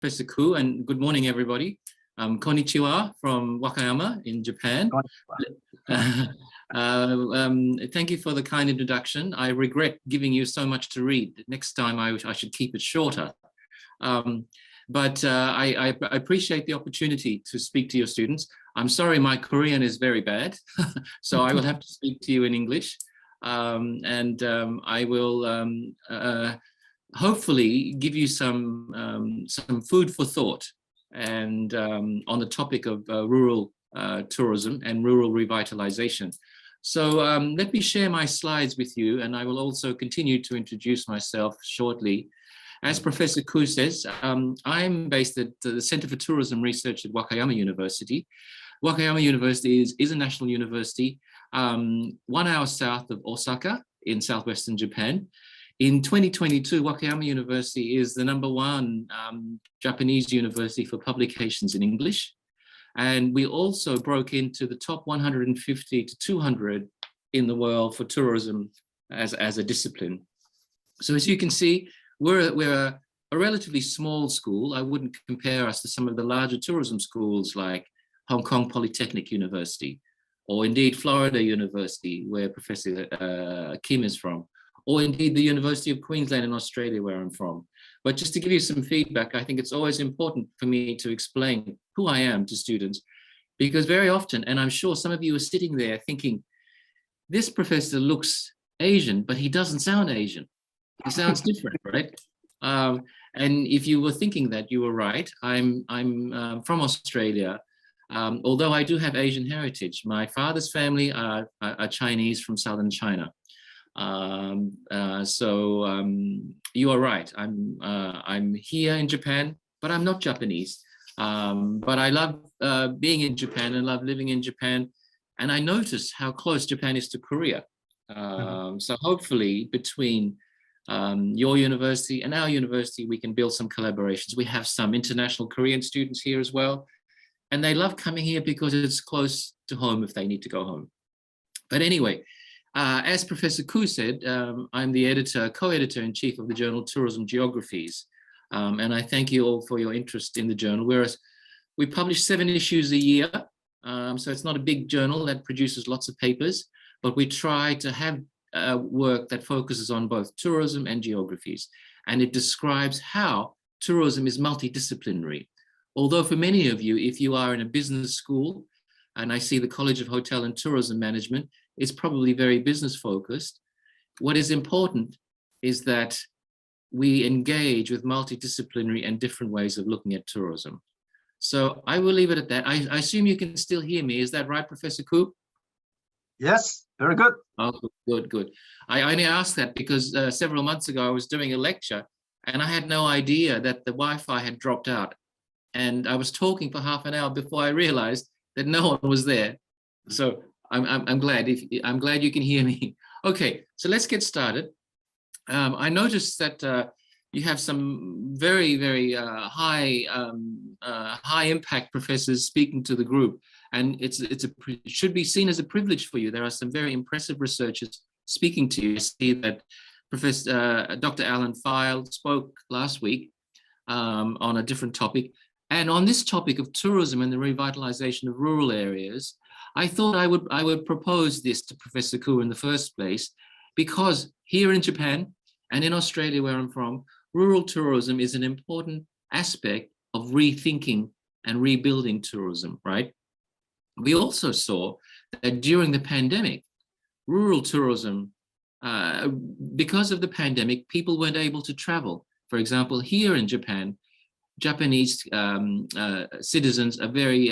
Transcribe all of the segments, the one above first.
Professor Ku, and good morning, everybody. Konnichiwa from Wakayama in Japan. Thank you for the kind introduction. I regret giving you so much to read. Next time I should keep it shorter. But I appreciate the opportunity to speak to your students. I'm sorry, my Korean is very bad, so I will have to speak to you in English. I will hopefully give you some food for thought and on the topic of rural tourism and rural revitalization. So let me share my slides with you, and I will also continue to introduce myself shortly. As Professor Ku says, I'm based at the Center for Tourism Research at Wakayama University. Wakayama University is a national university 1 hour south of Osaka in southwestern Japan. In 2022, Wakayama University is the #1 Japanese university for publications in English. And we also broke into the top 150 to 200 in the world for tourism as a discipline. So as you can see, we're a relatively small school. I wouldn't compare us to some of the larger tourism schools like Hong Kong Polytechnic University, or indeed Florida University, where Professor Kim is from, or indeed the University of Queensland in Australia, where I'm from. But just to give you some feedback, I think it's always important for me to explain who I am to students, because very often, and I'm sure some of you are sitting there thinking, this professor looks Asian, but he doesn't sound Asian. He sounds different, right? And if you were thinking that, you were right. I'm from Australia, although I do have Asian heritage. My father's family are Chinese from southern China. You are right. I'm here in Japan, but I'm not Japanese. But I love being in Japan and love living in Japan. And I notice how close Japan is to Korea. So hopefully between your university and our university, we can build some collaborations. We have some international Korean students here as well. And they love coming here because it's close to home if they need to go home. But anyway, as Professor Ku said, I'm the co-editor-in-chief of the journal Tourism Geographies. And I thank you all for your interest in the journal. Whereas we publish 7 issues a year, so it's not a big journal that produces lots of papers, but we try to have work that focuses on both tourism and geographies. And it describes how tourism is multidisciplinary. Although for many of you, if you are in a business school, and I see the College of Hotel and Tourism Management, is probably very business focused. What is important is that we engage with multidisciplinary and different ways of looking at tourism. So I will leave it at that. I assume you can still hear me. Is that right, Professor Ku? Yes, very good. Oh, good. I only asked that because several months ago I was doing a lecture and I had no idea that the Wi-Fi had dropped out. And I was talking for half an hour before I realized that no one was there. So I'm glad you can hear me. Okay, so let's get started. I noticed that you have some very high impact professors speaking to the group, and it should be seen as a privilege for you. There are some very impressive researchers speaking to you. I see that Professor Dr. Alan File spoke last week on a different topic. And on this topic of tourism and the revitalization of rural areas, I thought I would propose this to Professor Ku in the first place, because here in Japan and in Australia, where I'm from, rural tourism is an important aspect of rethinking and rebuilding tourism, right? We also saw that during the pandemic, rural tourism, because of the pandemic, people weren't able to travel. For example, here in Japan, Japanese citizens are very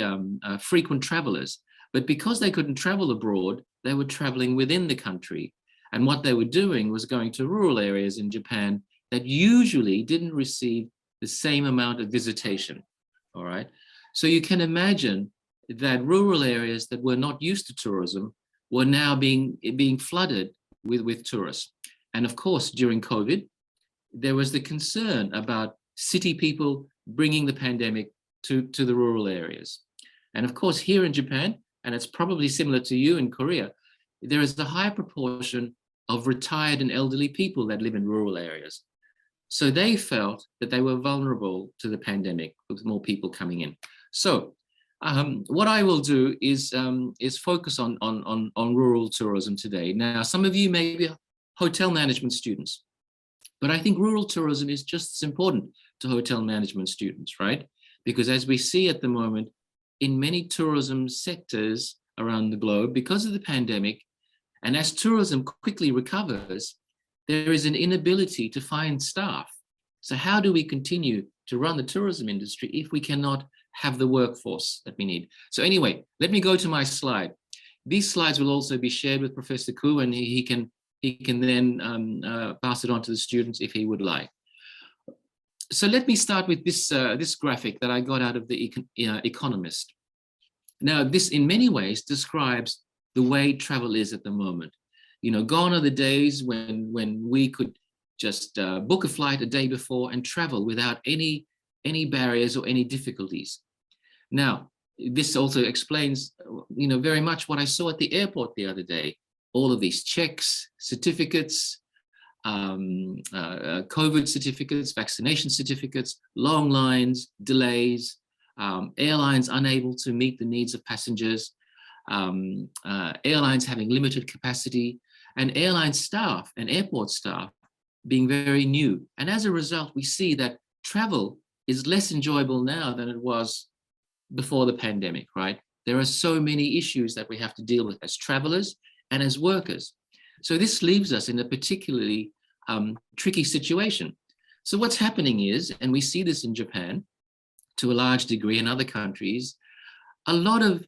frequent travelers, but because they couldn't travel abroad, they were traveling within the country. And what they were doing was going to rural areas in Japan that usually didn't receive the same amount of visitation, all right? So you can imagine that rural areas that were not used to tourism were now being flooded with tourists. And of course, during COVID, there was the concern about city people bringing the pandemic to the rural areas. And of course, here in Japan, and it's probably similar to you in Korea, there is a higher proportion of retired and elderly people that live in rural areas. So they felt that they were vulnerable to the pandemic with more people coming in. So what I will do is focus on rural tourism today. Now, some of you may be hotel management students, but I think rural tourism is just as important to hotel management students, right? Because as we see at the moment, in many tourism sectors around the globe, because of the pandemic, and as tourism quickly recovers, there is an inability to find staff. So how do we continue to run the tourism industry if we cannot have the workforce that we need? So anyway, let me go to my slide. These slides will also be shared with Professor Khu, and he can then pass it on to the students if he would like. So let me start with this graphic that I got out of the Economist. Now, this in many ways describes the way travel is at the moment. You know, gone are the days when we could just book a flight a day before and travel without any barriers or any difficulties. Now, this also explains, you know, very much what I saw at the airport the other day. All of these checks, certificates, COVID certificates, vaccination certificates, long lines, delays, airlines unable to meet the needs of passengers, airlines having limited capacity, and airline staff and airport staff being very new. And as a result, we see that travel is less enjoyable now than it was before the pandemic, right? There are so many issues that we have to deal with as travelers and as workers. So this leaves us in a particularly tricky situation. So what's happening is, and we see this in Japan to a large degree, in other countries, a lot of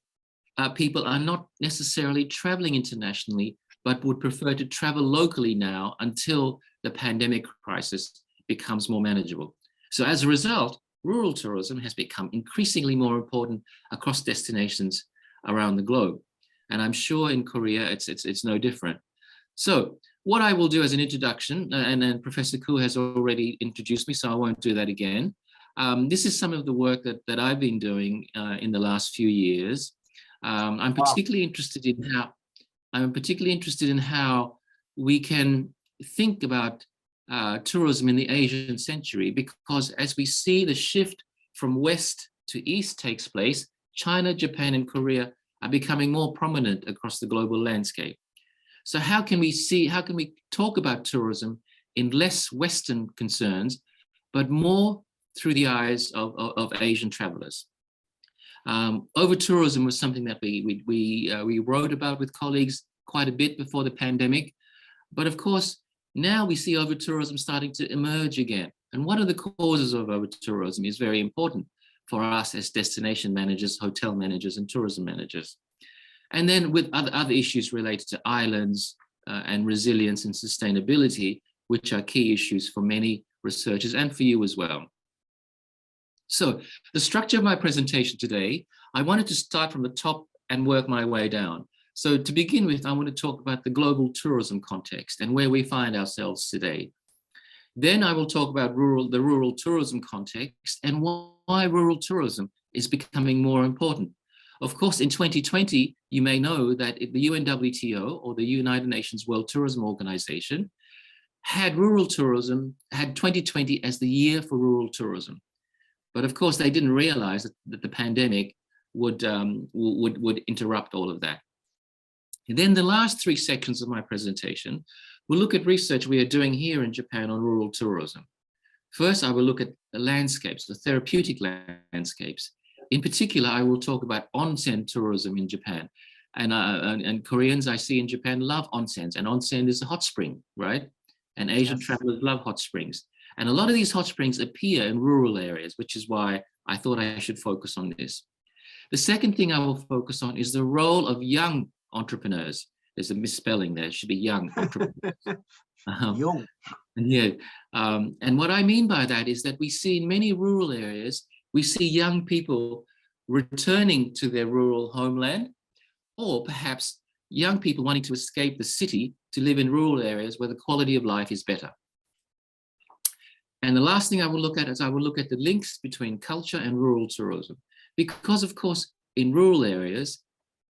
people are not necessarily traveling internationally, but would prefer to travel locally now until the pandemic crisis becomes more manageable. So as a result, rural tourism has become increasingly more important across destinations around the globe. And I'm sure in Korea, it's no different. So what I will do as an introduction, and then Professor Khu has already introduced me, so I won't do that again. This is some of the work that I've been doing in the last few years. I'm particularly interested in how we can think about tourism in the Asian century, because as we see the shift from west to east takes place, China, Japan, and Korea are becoming more prominent across the global landscape. So how can we talk about tourism in less Western concerns, but more through the eyes of Asian travelers? Over-tourism was something that we wrote about with colleagues quite a bit before the pandemic. But of course, now we see over-tourism starting to emerge again. And what are the causes of over-tourism is very important for us as destination managers, hotel managers, and tourism managers. And then with other issues related to islands and resilience and sustainability, which are key issues for many researchers and for you as well. So the structure of my presentation today, I wanted to start from the top and work my way down. So to begin with, I want to talk about the global tourism context and where we find ourselves today. Then I will talk about the rural tourism context and why rural tourism is becoming more important. Of course, in 2020, you may know that the UNWTO, or the United Nations World Tourism Organization, had 2020 as the year for rural tourism. But of course, they didn't realize that the pandemic would interrupt all of that. And then the last three sections of my presentation will look at research we are doing here in Japan on rural tourism. First, I will look at the landscapes, the therapeutic landscapes. In particular, I will talk about onsen tourism in Japan. And Koreans I see in Japan love onsens, and onsen is a hot spring, right? And Asian travelers love hot springs. And a lot of these hot springs appear in rural areas, which is why I thought I should focus on this. The second thing I will focus on is the role of young entrepreneurs. There's a misspelling there, it should be young entrepreneurs. Young. And what I mean by that is that we see in many rural areas, we see young people returning to their rural homeland, or perhaps young people wanting to escape the city to live in rural areas where the quality of life is better. And the last thing I will look at is I will look at the links between culture and rural tourism. Because of course, in rural areas,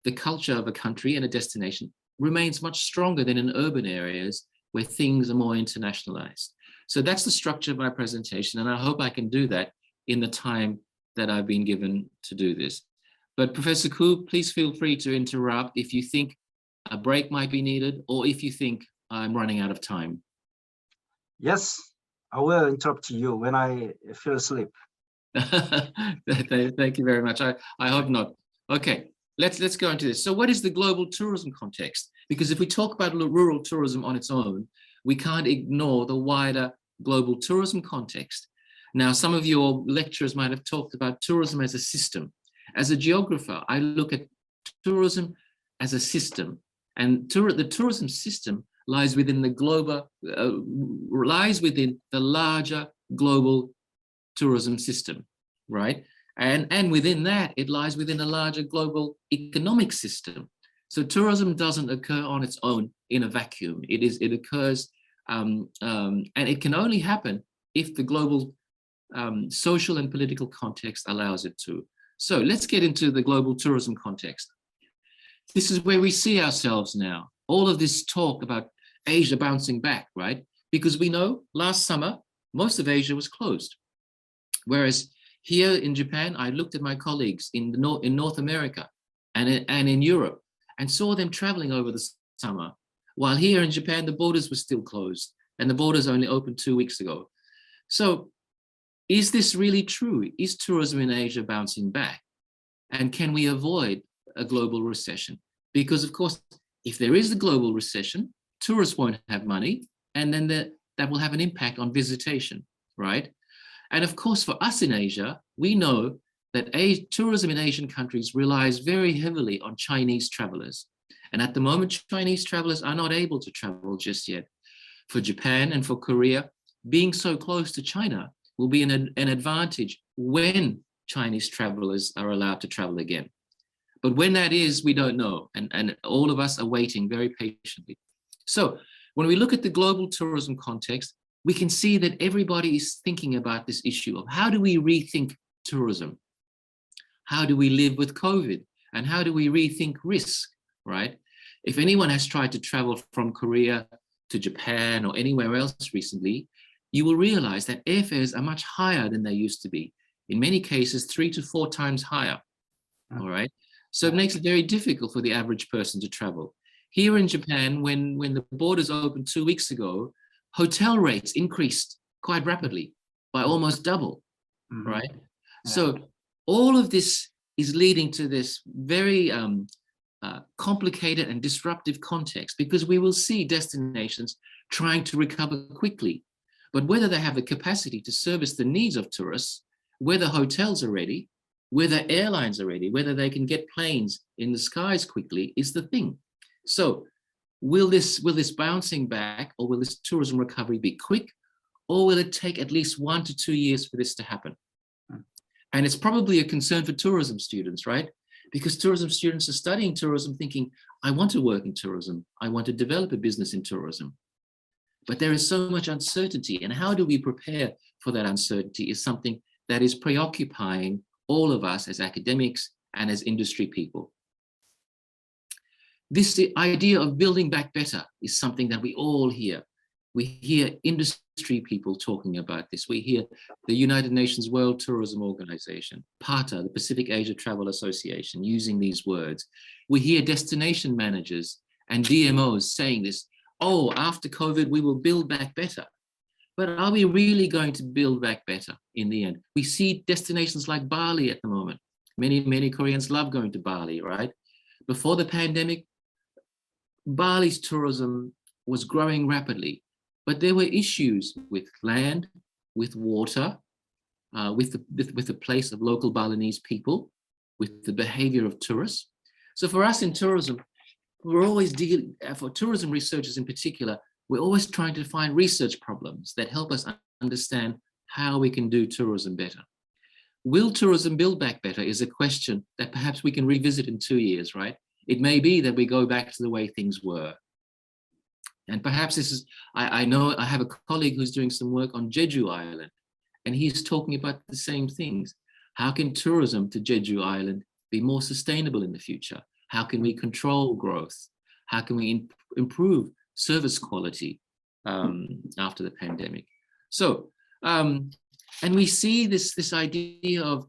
the culture of a country and a destination remains much stronger than in urban areas where things are more internationalized. So that's the structure of my presentation, and I hope I can do that in the time that I've been given to do this. But Professor Khu, please feel free to interrupt if you think a break might be needed, or if you think I'm running out of time. Yes, I will interrupt you when I feel asleep. Thank you very much. I hope not. Okay, let's go into this. So what is the global tourism context? Because if we talk about rural tourism on its own, we can't ignore the wider global tourism context. Now, some of your lecturers might have talked about tourism as a system. As a geographer, I look at tourism as a system, and the tourism system lies within the larger global tourism system, right? And within that, it lies within a larger global economic system. So tourism doesn't occur on its own in a vacuum. It occurs, and it can only happen if the global social and political context allows it to. So let's get into the global tourism context. This is where we see ourselves now. All of this talk about Asia bouncing back, right? Because we know last summer, most of Asia was closed. Whereas here in Japan, I looked at my colleagues in North America and in Europe and saw them traveling over the summer. While here in Japan, the borders were still closed and the borders only opened 2 weeks ago. So is this really true? Is tourism in Asia bouncing back? And can we avoid a global recession? Because of course, if there is a global recession, tourists won't have money, and then that will have an impact on visitation, right? And of course, for us in Asia, we know that tourism in Asian countries relies very heavily on Chinese travelers. And at the moment, Chinese travelers are not able to travel just yet. For Japan and for Korea, being so close to China will be an advantage when Chinese travelers are allowed to travel again. But when that is, we don't know. And all of us are waiting very patiently. So when we look at the global tourism context, we can see that everybody is thinking about this issue of how do we rethink tourism? How do we live with COVID? And how do we rethink risk, right? If anyone has tried to travel from Korea to Japan or anywhere else recently, you will realize that airfares are much higher than they used to be. In many cases, 3 to 4 times higher, all right? So it makes it very difficult for the average person to travel. Here in Japan, when the borders opened 2 weeks ago, hotel rates increased quite rapidly by almost double, right? Yeah. So all of this is leading to this very complicated and disruptive context, because we will see destinations trying to recover quickly. But whether they have the capacity to service the needs of tourists, whether hotels are ready, whether airlines are ready, whether they can get planes in the skies quickly is the thing. So will this bouncing back, or will this tourism recovery be quick, or will it take at least 1 to 2 years for this to happen? And it's probably a concern for tourism students, right? Because tourism students are studying tourism thinking, I want to work in tourism. I want to develop a business in tourism. But there is so much uncertainty, and how do we prepare for that uncertainty is something that is preoccupying all of us as academics and as industry people. This idea of building back better is something that we all hear. We hear industry people talking about this. We hear the United Nations World Tourism Organization, PATA, the Pacific Asia Travel Association, using these words. We hear destination managers and DMOs saying this, oh, after COVID, we will build back better. But are we really going to build back better in the end? We see destinations like Bali at the moment. Many Koreans love going to Bali, right? Before the pandemic, Bali's tourism was growing rapidly, but there were issues with land, with water, with the place of local Balinese people, with the behavior of tourists. So for us in tourism, we're always dealing, for tourism researchers in particular, we're always trying to find research problems that help us understand how we can do tourism better. Will tourism build back better is a question that perhaps we can revisit in 2 years, right? It may be that we go back to the way things were. And perhaps this is, I know I have a colleague who's doing some work on Jeju Island, and he's talking about the same things. How can tourism to Jeju Island be more sustainable in the future? How can we control growth? How can we improve service quality after the pandemic? So, and we see this idea of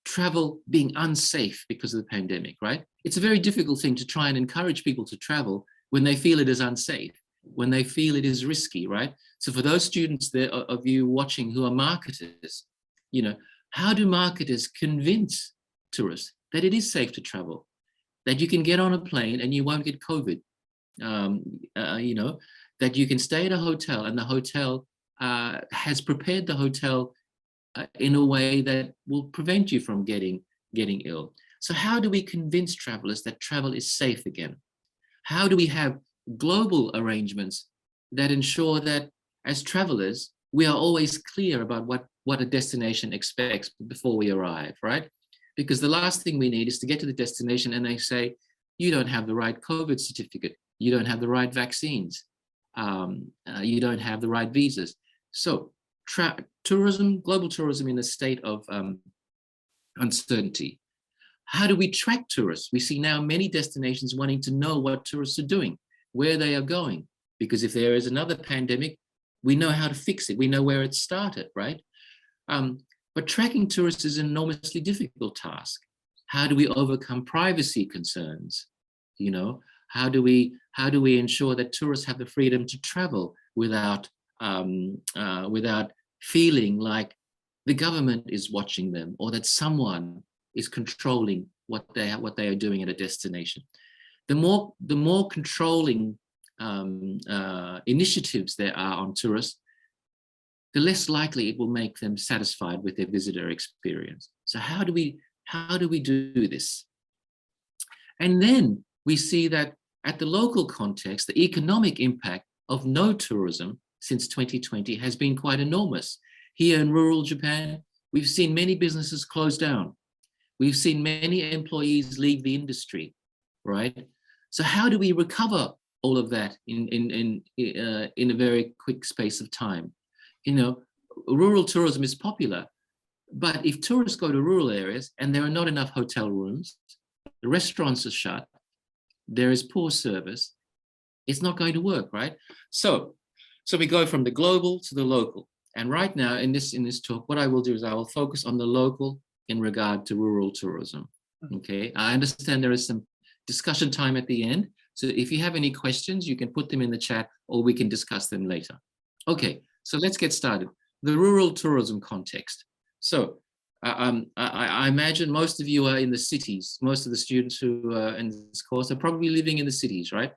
travel being unsafe because of the pandemic, right? It's a very difficult thing to try and encourage people to travel when they feel it is unsafe, when they feel it is risky, right? So for those students there of you watching who are marketers, you know, how do marketers convince tourists that it is safe to travel, that you can get on a plane and you won't get COVID, you know, that you can stay at a hotel and the hotel has prepared the hotel in a way that will prevent you from getting ill. So how do we convince travelers that travel is safe again? How do we have global arrangements that ensure that as travelers, we are always clear about what a destination expects before we arrive, right? Because the last thing we need is to get to the destination and they say, you don't have the right COVID certificate, you don't have the right vaccines, you don't have the right visas. So tourism, global tourism in a state of uncertainty. How do we track tourists? We see now many destinations wanting to know what tourists are doing, where they are going, because if there is another pandemic, we know how to fix it. We know where it started, right? But tracking tourists is an enormously difficult task. How do we overcome privacy concerns? You know, how do we ensure that tourists have the freedom to travel without feeling like the government is watching them or that someone is controlling what they are doing at a destination? The more controlling initiatives there are on tourists, the less likely it will make them satisfied with their visitor experience. So how do we do this? And then we see that at the local context, the economic impact of no tourism since 2020 has been quite enormous. Here in rural Japan, we've seen many businesses close down. We've seen many employees leave the industry, right? So how do we recover all of that in a very quick space of time? You know, rural tourism is popular, but if tourists go to rural areas and there are not enough hotel rooms, the restaurants are shut, there is poor service, it's not going to work, right? So we go from the global to the local. And right now in this talk, what I will do is I will focus on the local in regard to rural tourism. Okay, I understand there is some discussion time at the end. So if you have any questions, you can put them in the chat or we can discuss them later. Okay, so let's get started. The rural tourism context. So I imagine most of you are in the cities. Most of the students who are in this course are probably living in the cities, right?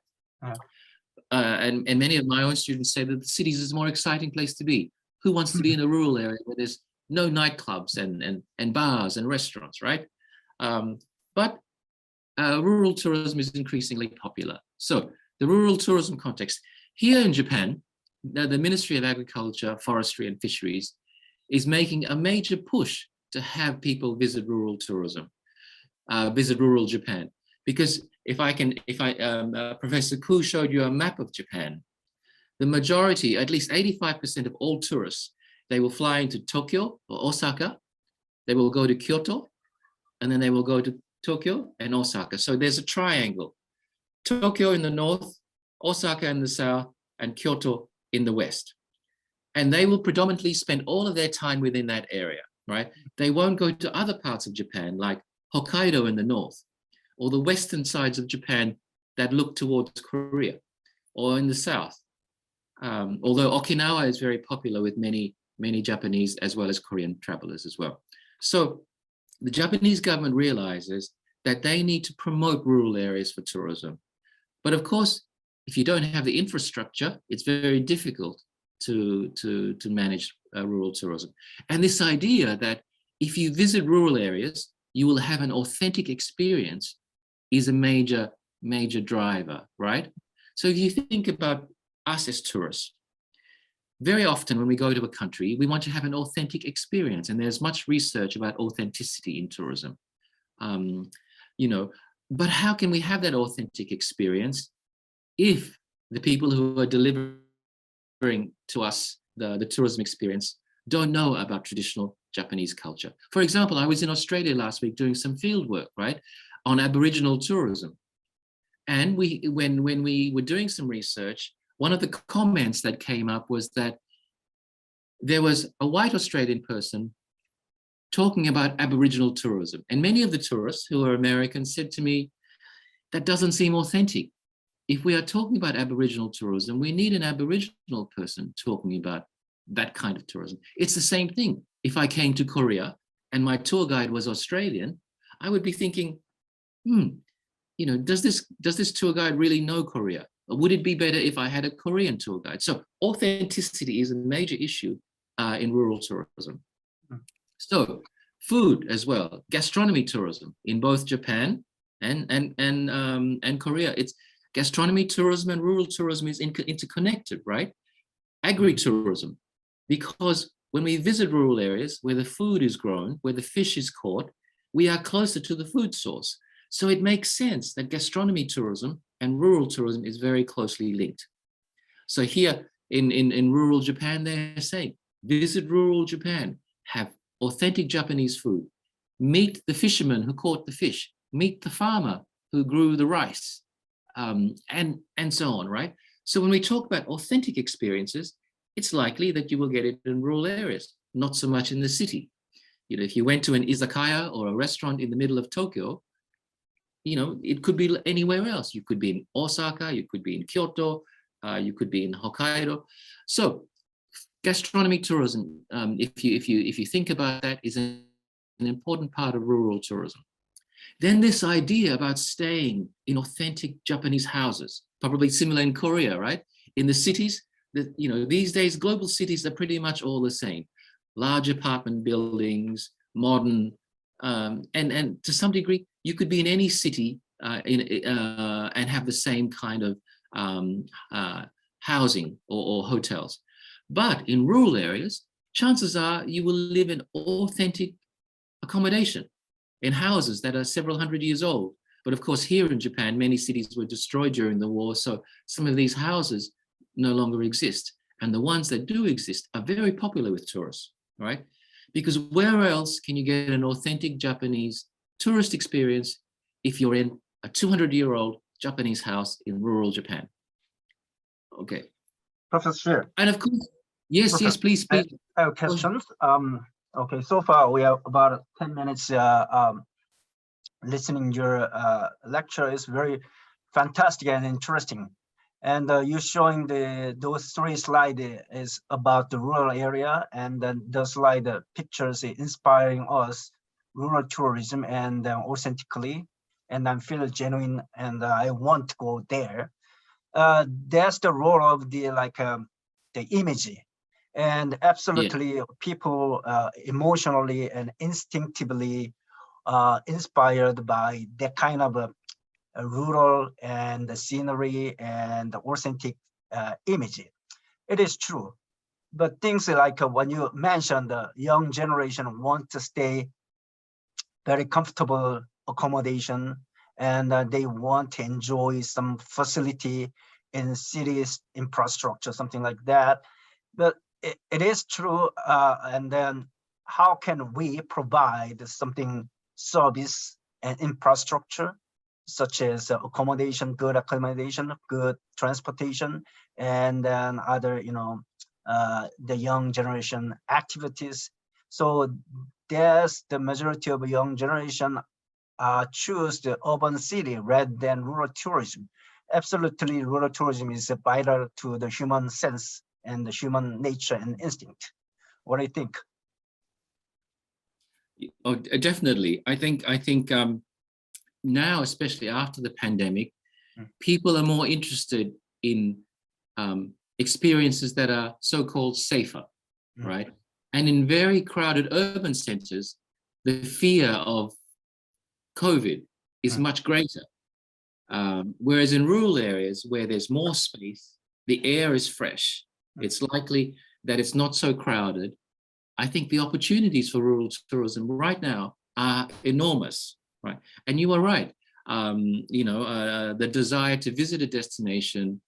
And many of my own students say that the cities is a more exciting place to be. Who wants to be in a rural area where there's no nightclubs and bars and restaurants, right? But rural tourism is increasingly popular. So the rural tourism context. Here in Japan, the Ministry of Agriculture, Forestry and Fisheries is making a major push to have people visit rural tourism, visit rural Japan. Because Professor Ku showed you a map of Japan, the majority, at least 85% of all tourists, they will fly into Tokyo or Osaka, they will go to Kyoto, and then they will go to Tokyo and Osaka. So there's a triangle, Tokyo in the north, Osaka in the south, and Kyoto in the west. And they will predominantly spend all of their time within that area, right? They won't go to other parts of Japan like Hokkaido in the north, or the western sides of Japan that look towards Korea, or in the south. Although Okinawa is very popular with many Japanese as well as Korean travelers as well. So the Japanese government realizes that they need to promote rural areas for tourism. But of course, if you don't have the infrastructure, it's very difficult to manage rural tourism. And this idea that if you visit rural areas, you will have an authentic experience is a major driver, right? So if you think about us as tourists, very often when we go to a country, we want to have an authentic experience, and there's much research about authenticity in tourism. You know, but how can we have that authentic experience if the people who are delivering to us the tourism experience don't know about traditional Japanese culture? For example, I was in Australia last week doing some field work, right, on Aboriginal tourism. And when we were doing some research, one of the comments that came up was that there was a white Australian person talking about Aboriginal tourism. And many of the tourists who are Americans said to me, that doesn't seem authentic. If we are talking about Aboriginal tourism, we need an Aboriginal person talking about that kind of tourism. It's the same thing. If I came to Korea and my tour guide was Australian, I would be thinking, does this tour guide really know Korea? Or would it be better if I had a Korean tour guide? So authenticity is a major issue in rural tourism. So food as well, gastronomy tourism in both Japan and Korea. It's gastronomy tourism and rural tourism is interconnected, right? Agri-tourism, because when we visit rural areas where the food is grown, where the fish is caught, we are closer to the food source. So it makes sense that gastronomy tourism and rural tourism is very closely linked. So here in rural Japan, they're saying, visit rural Japan, have authentic Japanese food, meet the fisherman who caught the fish, meet the farmer who grew the rice, and so on, right? So when we talk about authentic experiences, it's likely that you will get it in rural areas, not so much in the city. If you went to an izakaya or a restaurant in the middle of Tokyo, it could be anywhere else. You could be in Osaka, you could be in Kyoto, you could be in Hokkaido. So gastronomy tourism, if you think about that, is an important part of rural tourism. Then this idea about staying in authentic Japanese houses, probably similar in Korea, right? In the cities, these days, global cities are pretty much all the same. Large apartment buildings, modern, and to some degree, you could be in any city and have the same kind of housing or hotels. But in rural areas, chances are you will live in authentic accommodation in houses that are several hundred years old. But of course, here in Japan, many cities were destroyed during the war, so some of these houses no longer exist. And the ones that do exist are very popular with tourists, right? Because where else can you get an authentic Japanese tourist experience if you're in a 200-year-old Japanese house in rural Japan? Okay. Professor. And of course, yes, please. I have questions. Okay, so far we have about 10 minutes listening your lecture is very fantastic and interesting. And you showing those 3 slides is about the rural area, and then the slide pictures inspiring us rural tourism and authentically, and I feel genuine and I want to go there. That's the role of the image, and absolutely people emotionally and instinctively inspired by that kind of a rural and the scenery and the authentic image. It is true, but things like when you mentioned the young generation want to stay very comfortable accommodation, and they want to enjoy some facility in cities infrastructure, something like that. But it is true, and then how can we provide something service and infrastructure such as accommodation, good accommodation, good transportation, and then other, the young generation activities. So there's the majority of young generation choose the urban city rather than rural tourism. Absolutely, rural tourism is vital to the human sense and the human nature and instinct. What do you think? Oh, definitely. I think now, especially after the pandemic, people are more interested in experiences that are so-called safer, right? And in very crowded urban centers, the fear of COVID is much greater. Whereas in rural areas where there's more space, the air is fresh. It's likely that it's not so crowded. I think the opportunities for rural tourism right now are enormous, right? And you are right. The desire to visit a destination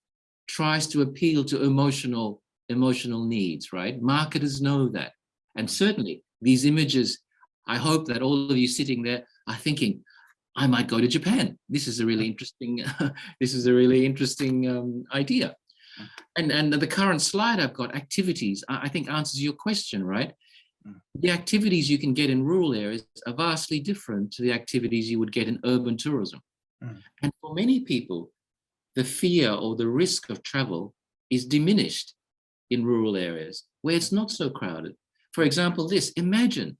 tries to appeal to emotional needs, right? Marketers know that. And certainly these images, I hope that all of you sitting there are thinking, I might go to Japan. This is a really interesting, idea. And the current slide I've got, activities, I think answers your question, right? The activities you can get in rural areas are vastly different to the activities you would get in urban tourism. And for many people, the fear or the risk of travel is diminished in rural areas where it's not so crowded. For example, imagine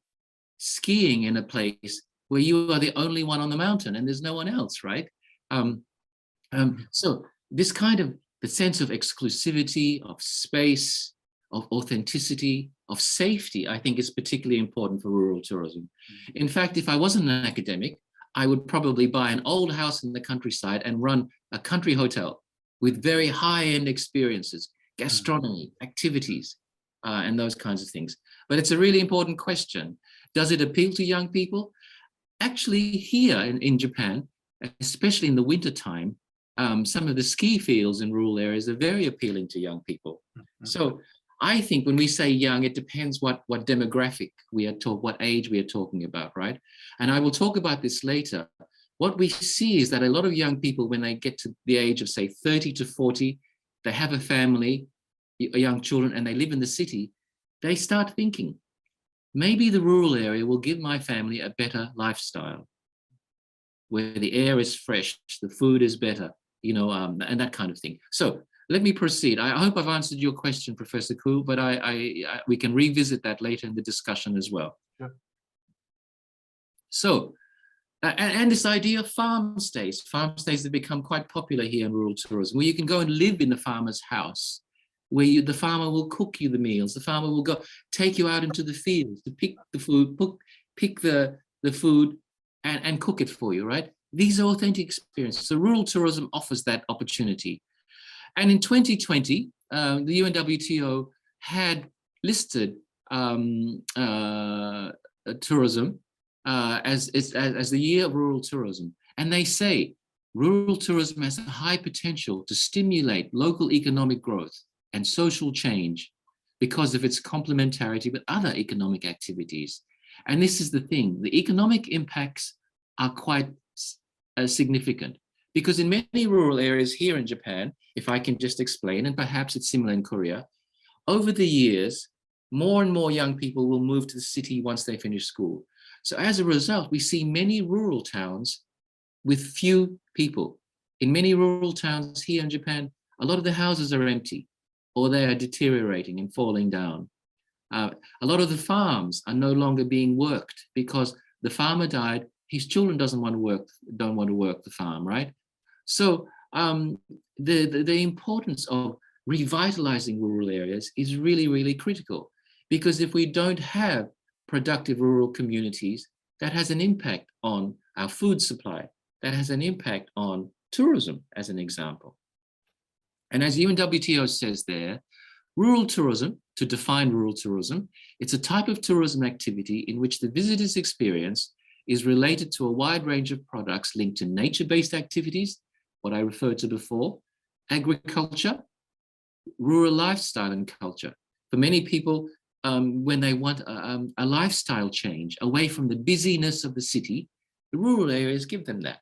skiing in a place where you are the only one on the mountain and there's no one else, right? So this kind of the sense of exclusivity, of space, of authenticity, of safety, I think is particularly important for rural tourism. In fact, if I wasn't an academic, I would probably buy an old house in the countryside and run a country hotel with very high-end experiences, gastronomy, activities, and those kinds of things. But it's a really important question. Does it appeal to young people? Actually, here in Japan, especially in the wintertime, some of the ski fields in rural areas are very appealing to young people. So I think when we say young, it depends what demographic what age we are talking about, right? And I will talk about this later. What we see is that a lot of young people, when they get to the age of say 30 to 40, they have a family, young children, and they live in the city, they start thinking, maybe the rural area will give my family a better lifestyle, where the air is fresh, the food is better, and that kind of thing. So let me proceed. I hope I've answered your question, Professor Khu, but we can revisit that later in the discussion as well. Sure. So, and this idea of farm stays have become quite popular here in rural tourism, where you can go and live in the farmer's house, where the farmer will cook you the meals. The farmer will take you out into the fields to pick the food, pick the food and cook it for you, right? These are authentic experiences. So rural tourism offers that opportunity. And in 2020, the UNWTO had listed tourism as the year of rural tourism. And they say rural tourism has a high potential to stimulate local economic growth and social change because of its complementarity with other economic activities. And this is the thing, the economic impacts are quite significant, because in many rural areas here in Japan, if I can just explain, and perhaps it's similar in Korea, over the years, more and more young people will move to the city once they finish school. So as a result, we see many rural towns with few people. In many rural towns here in Japan, a lot of the houses are empty, or they are deteriorating and falling down. A lot of the farms are no longer being worked because the farmer died. His children don't want to work the farm, right? So the importance of revitalizing rural areas is really, really critical, because if we don't have productive rural communities, that has an impact on our food supply, that has an impact on tourism, as an example. And as UNWTO says there, rural tourism, to define rural tourism, it's a type of tourism activity in which the visitor's experience is related to a wide range of products linked to nature-based activities, what I referred to before, agriculture, rural lifestyle and culture. For many people, when they want a lifestyle change away from the busyness of the city, the rural areas give them that.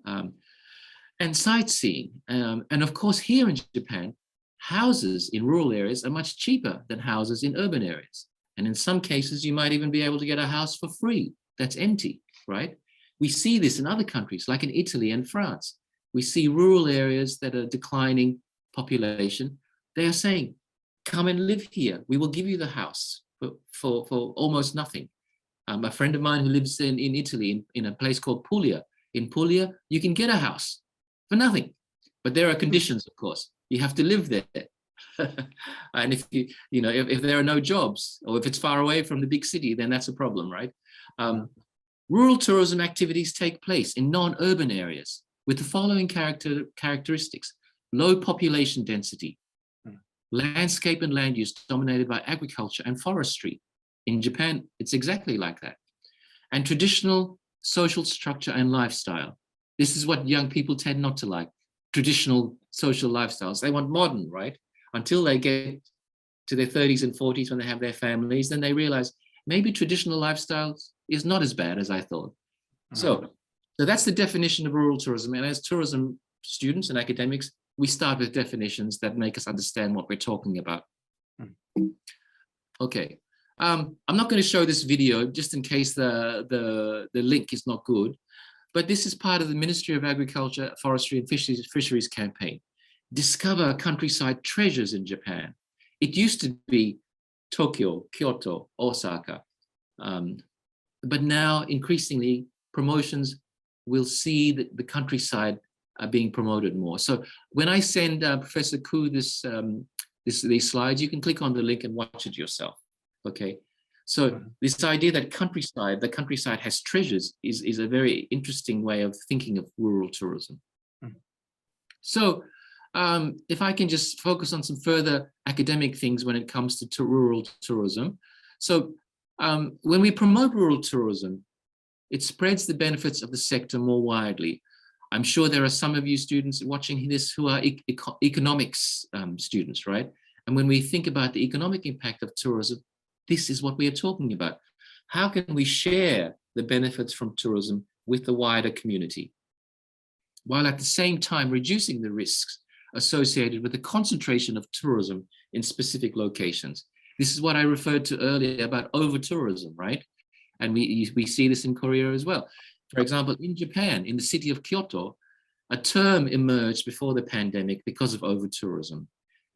And sightseeing. And of course, here in Japan, houses in rural areas are much cheaper than houses in urban areas. And in some cases, you might even be able to get a house for free that's empty, right? We see this in other countries, like in Italy and France. We see rural areas that are declining population. They are saying, come and live here. We will give you the house for almost nothing. A friend of mine who lives in Italy, in a place called Puglia. In Puglia, you can get a house for nothing, but there are conditions, of course. You have to live there. And if if there are no jobs, or if it's far away from the big city, then that's a problem, right? Rural tourism activities take place in non-urban areas with the following characteristics: low population density, landscape and land use dominated by agriculture and forestry. In Japan, it's exactly like that. And traditional social structure and lifestyle. This is what young people tend not to like, traditional social lifestyles. They want modern, right? Until they get to their 30s and 40s when they have their families, then they realize maybe traditional lifestyles is not as bad as I thought. So that's the definition of rural tourism. And as tourism students and academics, we start with definitions that make us understand what we're talking about. Okay, I'm not going to show this video just in case the link is not good, but this is part of the Ministry of Agriculture, Forestry and Fisheries campaign. Discover countryside treasures in Japan. It used to be Tokyo, Kyoto, Osaka, but now increasingly promotions will see the countryside being promoted more. So when I send Professor Khu these slides, you can click on the link and watch it yourself. Okay, so this idea that the countryside has treasures is a very interesting way of thinking of rural tourism. So if I can just focus on some further academic things when it comes to rural tourism. So when we promote rural tourism, it spreads the benefits of the sector more widely. I'm sure there are some of you students watching this who are economics students, right? And when we think about the economic impact of tourism, this is what we are talking about. How can we share the benefits from tourism with the wider community, while at the same time reducing the risks associated with the concentration of tourism in specific locations? This is what I referred to earlier about over-tourism, right? And we see this in Korea as well. For example, in Japan, in the city of Kyoto, a term emerged before the pandemic because of over-tourism.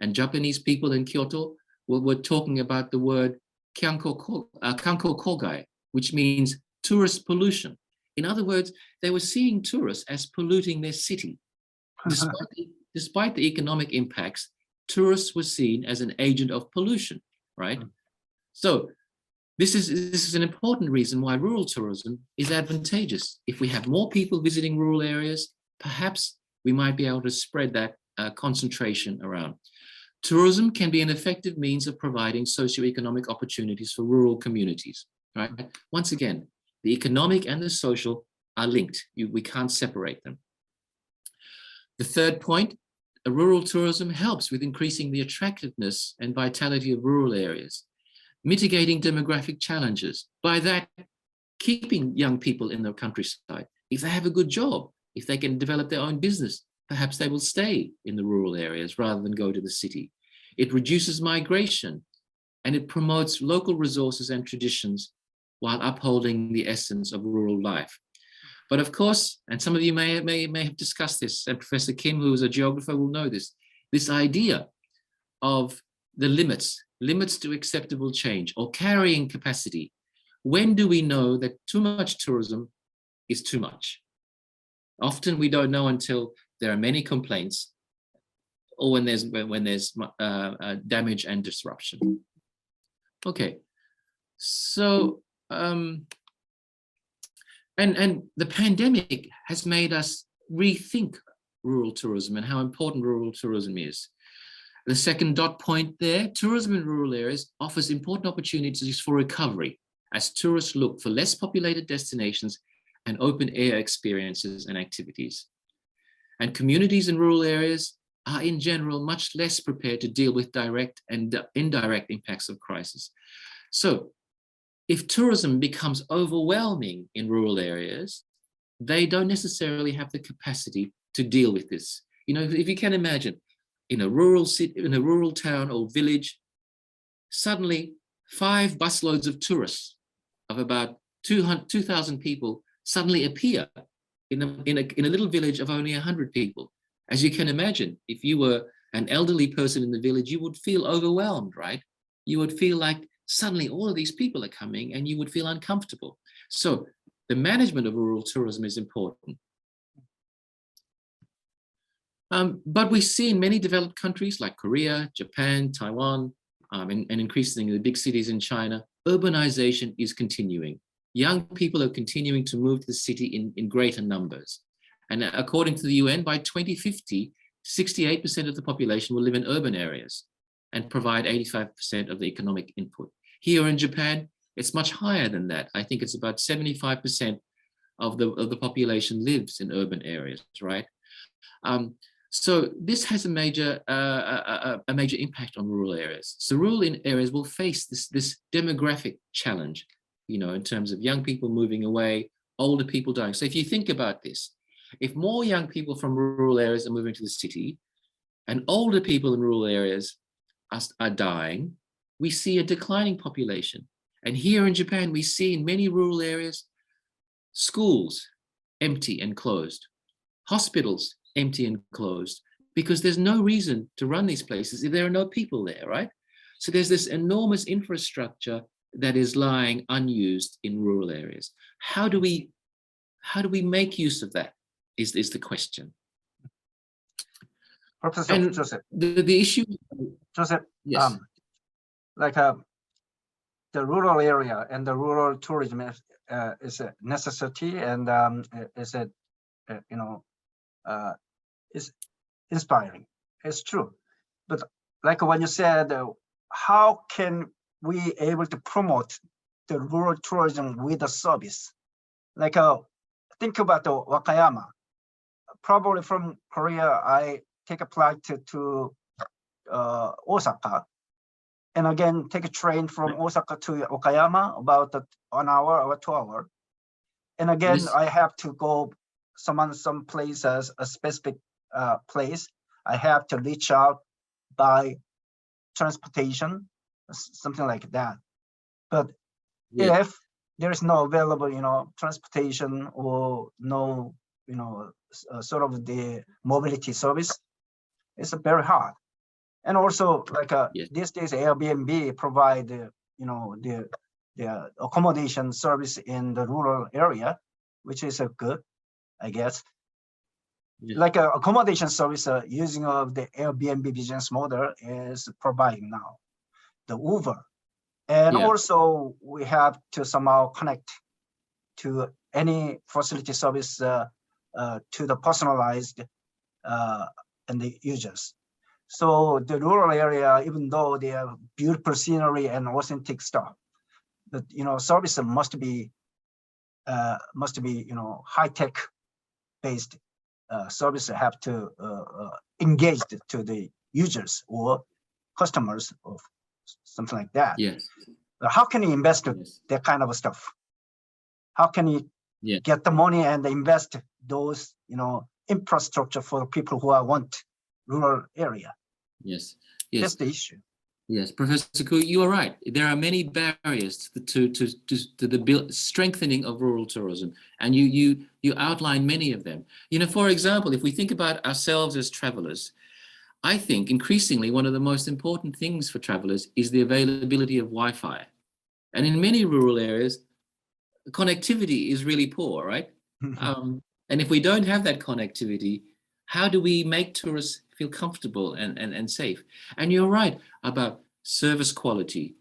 And Japanese people in Kyoto were talking about the word kanko kogai, which means tourist pollution. In other words, they were seeing tourists as polluting their city. Despite the economic impacts, tourists were seen as an agent of pollution, right? So this is an important reason why rural tourism is advantageous. If we have more people visiting rural areas, perhaps we might be able to spread that concentration around. Tourism can be an effective means of providing socioeconomic opportunities for rural communities, right? Once again, the economic and the social are linked. We can't separate them. The third point, rural tourism helps with increasing the attractiveness and vitality of rural areas, mitigating demographic challenges. By that, keeping young people in the countryside. If they have a good job, if they can develop their own business, perhaps they will stay in the rural areas rather than go to the city. It reduces migration, and it promotes local resources and traditions while upholding the essence of rural life. But of course, and some of you may have discussed this, and Professor Kim, who is a geographer, will know this idea of the limits to acceptable change or carrying capacity. When do we know that too much tourism is too much? Often we don't know until there are many complaints or when there's damage and disruption. Okay, so and the pandemic has made us rethink rural tourism and how important rural tourism is. The second dot point there, tourism in rural areas offers important opportunities for recovery as tourists look for less populated destinations and open air experiences and activities. And communities in rural areas are in general much less prepared to deal with direct and indirect impacts of crisis. So if tourism becomes overwhelming in rural areas, they don't necessarily have the capacity to deal with this. You know, if you can imagine, in a rural city, in a rural town or village, suddenly 5 busloads of tourists of about 2,000 people suddenly appear in a little village of only 100 people. As you can imagine, if you were an elderly person in the village, you would feel overwhelmed, right? You would feel like suddenly all of these people are coming and you would feel uncomfortable. So the management of rural tourism is important. But we see in many developed countries like Korea, Japan, Taiwan, and increasingly the big cities in China, urbanization is continuing. Young people are continuing to move to the city in greater numbers. And according to the UN, by 2050, 68% of the population will live in urban areas and provide 85% of the economic input. Here in Japan, it's much higher than that. I think it's about 75% of the population lives in urban areas, right? So this has a major impact on rural areas. So rural areas will face this demographic challenge, you know, in terms of young people moving away, older people dying. So if you think about this, if more young people from rural areas are moving to the city, and older people in rural areas are dying, we see a declining population. And here in Japan, we see in many rural areas, schools empty and closed, hospitals empty and closed, because there's no reason to run these places if there are no people there, right? So there's this enormous infrastructure that is lying unused in rural areas. How do we make use of that is the question. Professor And Joseph. The issue, Joseph, yes. The rural area and the rural tourism is a necessity, and is a is inspiring. It's true, but like when you said, how can we able to promote the rural tourism with a service? Like think about the Wakayama. Probably from Korea, I take a flight to Osaka, and again take a train from Osaka to Wakayama, about 1 hour or 2 hours. And again, I have to go some place as a specific place. I have to reach out by transportation, something like that. But if there is no available, transportation, or no, sort of the mobility service, it's very hard. And also, like these days, Airbnb provide, the accommodation service in the rural area, which is good, I guess. Like accommodation service using of the Airbnb business model is providing now, the Uber. And also we have to somehow connect to any facility service to the personalized and the users. So the rural area, even though they have beautiful scenery and authentic stuff, but service must be high-tech based service have to engage to the users or customers of something like that. Yes. How can you invest that kind of stuff? How can you get the money and invest those infrastructure for people who want rural area? Yes. That's the issue. Yes, Professor Ku, you are right. There are many barriers to the strengthening of rural tourism, and you outline many of them. For example, if we think about ourselves as travelers, I think increasingly one of the most important things for travelers is the availability of Wi-Fi. And in many rural areas, connectivity is really poor, right? And if we don't have that connectivity, how do we make tourists feel comfortable and safe? And you're right about service quality,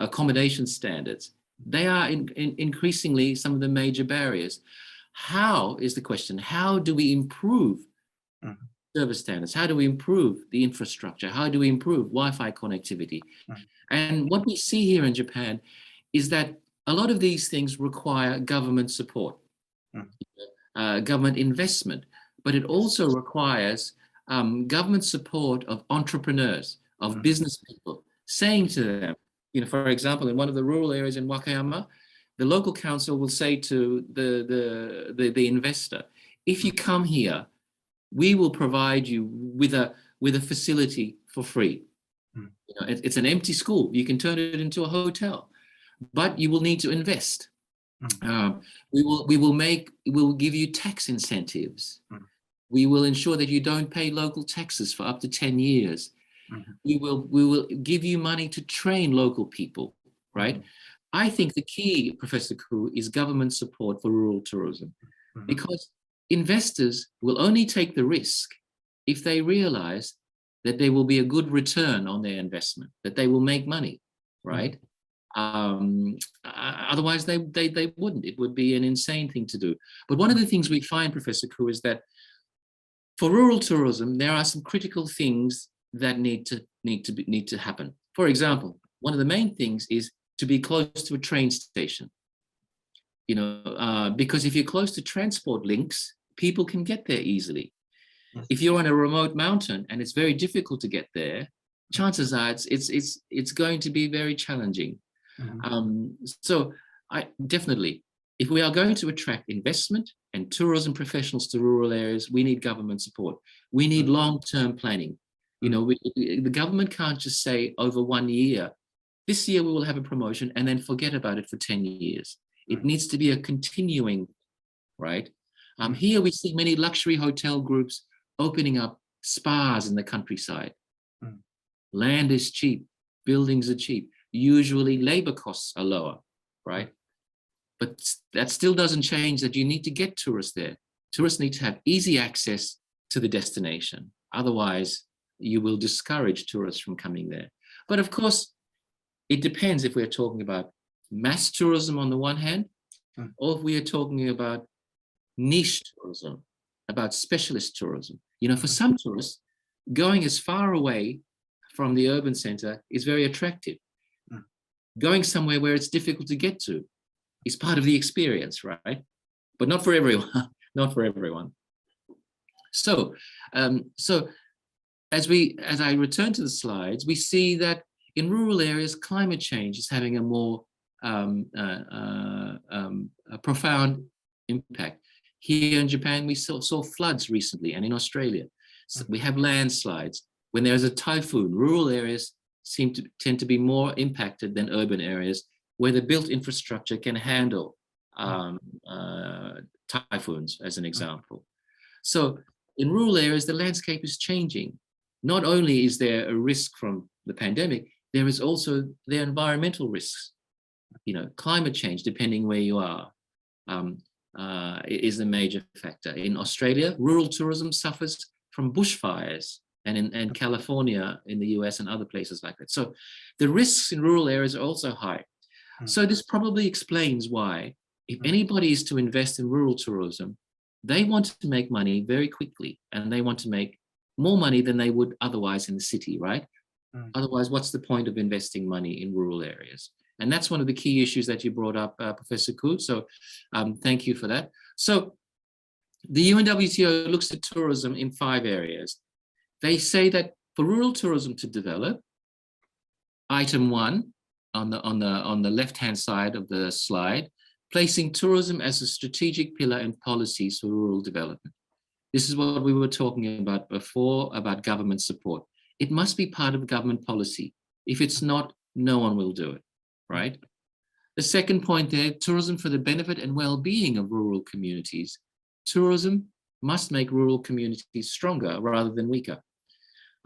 accommodation standards. They are increasingly some of the major barriers. How is the question? How do we improve service standards? How do we improve the infrastructure? How do we improve Wi-Fi connectivity? And what we see here in Japan is that a lot of these things require government support, government investment, but it also requires government support of entrepreneurs, of business people, saying to them, for example, in one of the rural areas in Wakayama, the local council will say to the investor, if you come here, we will provide you with a facility for free. It's an empty school. You can turn it into a hotel, but you will need to invest. We will give you tax incentives. We will ensure that you don't pay local taxes for up to 10 years. We will give you money to train local people, right? I think the key, Professor Ku, is government support for rural tourism, because investors will only take the risk if they realize that there will be a good return on their investment, that they will make money, right? Otherwise they wouldn't. It would be an insane thing to do. But one of the things we find, Professor Ku, is that for rural tourism, there are some critical things that need to happen. For example, one of the main things is to be close to a train station. Because if you're close to transport links, people can get there easily. If you're on a remote mountain and it's very difficult to get there, chances are it's going to be very challenging. So definitely, if we are going to attract investment, and tourism professionals to rural areas, we need government support. We need long-term planning. You know, the government can't just say over 1 year, this year we will have a promotion and then forget about it for 10 years. It needs to be a continuing, right? Here we see many luxury hotel groups opening up spas in the countryside. Land is cheap, buildings are cheap. Usually labor costs are lower, right? But that still doesn't change that you need to get tourists there. Tourists need to have easy access to the destination. Otherwise, you will discourage tourists from coming there. But of course, it depends if we're talking about mass tourism on the one hand, or if we are talking about niche tourism, about specialist tourism. You know, for some tourists, going as far away from the urban center is very attractive. Going somewhere where it's difficult to get to is part of the experience, right? But not for everyone, not for everyone. So, as I return to the slides, we see that in rural areas, climate change is having a more profound impact. Here in Japan, we saw floods recently, and in Australia, so we have landslides. When there's a typhoon, rural areas tend to be more impacted than urban areas, where the built infrastructure can handle typhoons, as an example. So in rural areas, the landscape is changing. Not only is there a risk from the pandemic, there is also the environmental risks. You know, climate change, depending where you are, is a major factor. In Australia, rural tourism suffers from bushfires, and in California, in the US and other places like that. So the risks in rural areas are also high. So this probably explains why, if anybody is to invest in rural tourism, they want to make money very quickly, and they want to make more money than they would otherwise in the city, right? Otherwise, what's the point of investing money in rural areas? And that's one of the key issues that you brought up, Professor Khu. So thank you for that. So the UNWTO looks at tourism in 5 areas. They say that for rural tourism to develop, item 1 on the left-hand side of the slide, placing tourism as a strategic pillar in policies for rural development. This is what we were talking about before, about government support. It must be part of government policy. If it's not, no one will do it, right? The second point there, tourism for the benefit and well-being of rural communities. Tourism must make rural communities stronger rather than weaker.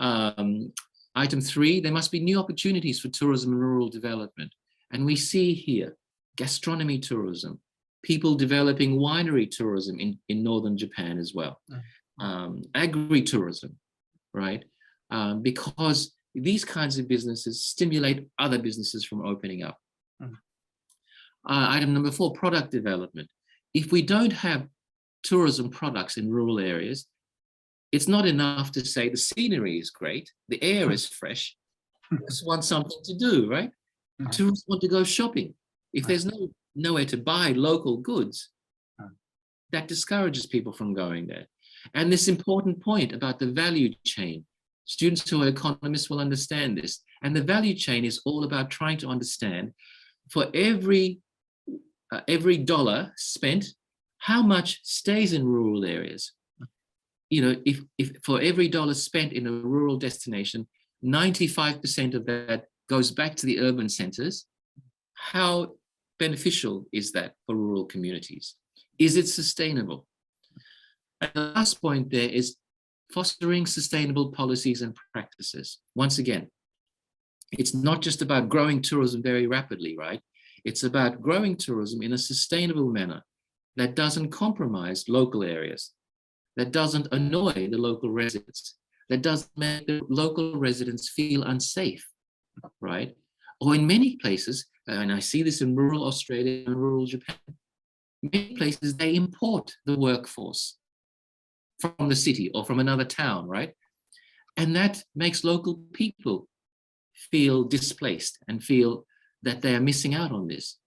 Item 3, there must be new opportunities for tourism and rural development. And we see here, gastronomy tourism, people developing winery tourism in northern Japan as well. Agri-tourism, right? Because these kinds of businesses stimulate other businesses from opening up. Item number 4, product development. If we don't have tourism products in rural areas, it's not enough to say the scenery is great, the air is fresh. Tourists want something to do, right? Tourists want to go shopping. If there's nowhere to buy local goods, that discourages people from going there. And this important point about the value chain, students who are economists will understand this. And the value chain is all about trying to understand, for every dollar spent, how much stays in rural areas. You know, if for every dollar spent in a rural destination, 95% of that goes back to the urban centers, how beneficial is that for rural communities? Is it sustainable? And the last point there is fostering sustainable policies and practices. Once again, it's not just about growing tourism very rapidly, right? It's about growing tourism in a sustainable manner that doesn't compromise local areas, that doesn't annoy the local residents, that doesn't make the local residents feel unsafe, right? Or in many places, and I see this in rural Australia and rural Japan, many places they import the workforce from the city or from another town, right? And that makes local people feel displaced and feel that they are missing out on this,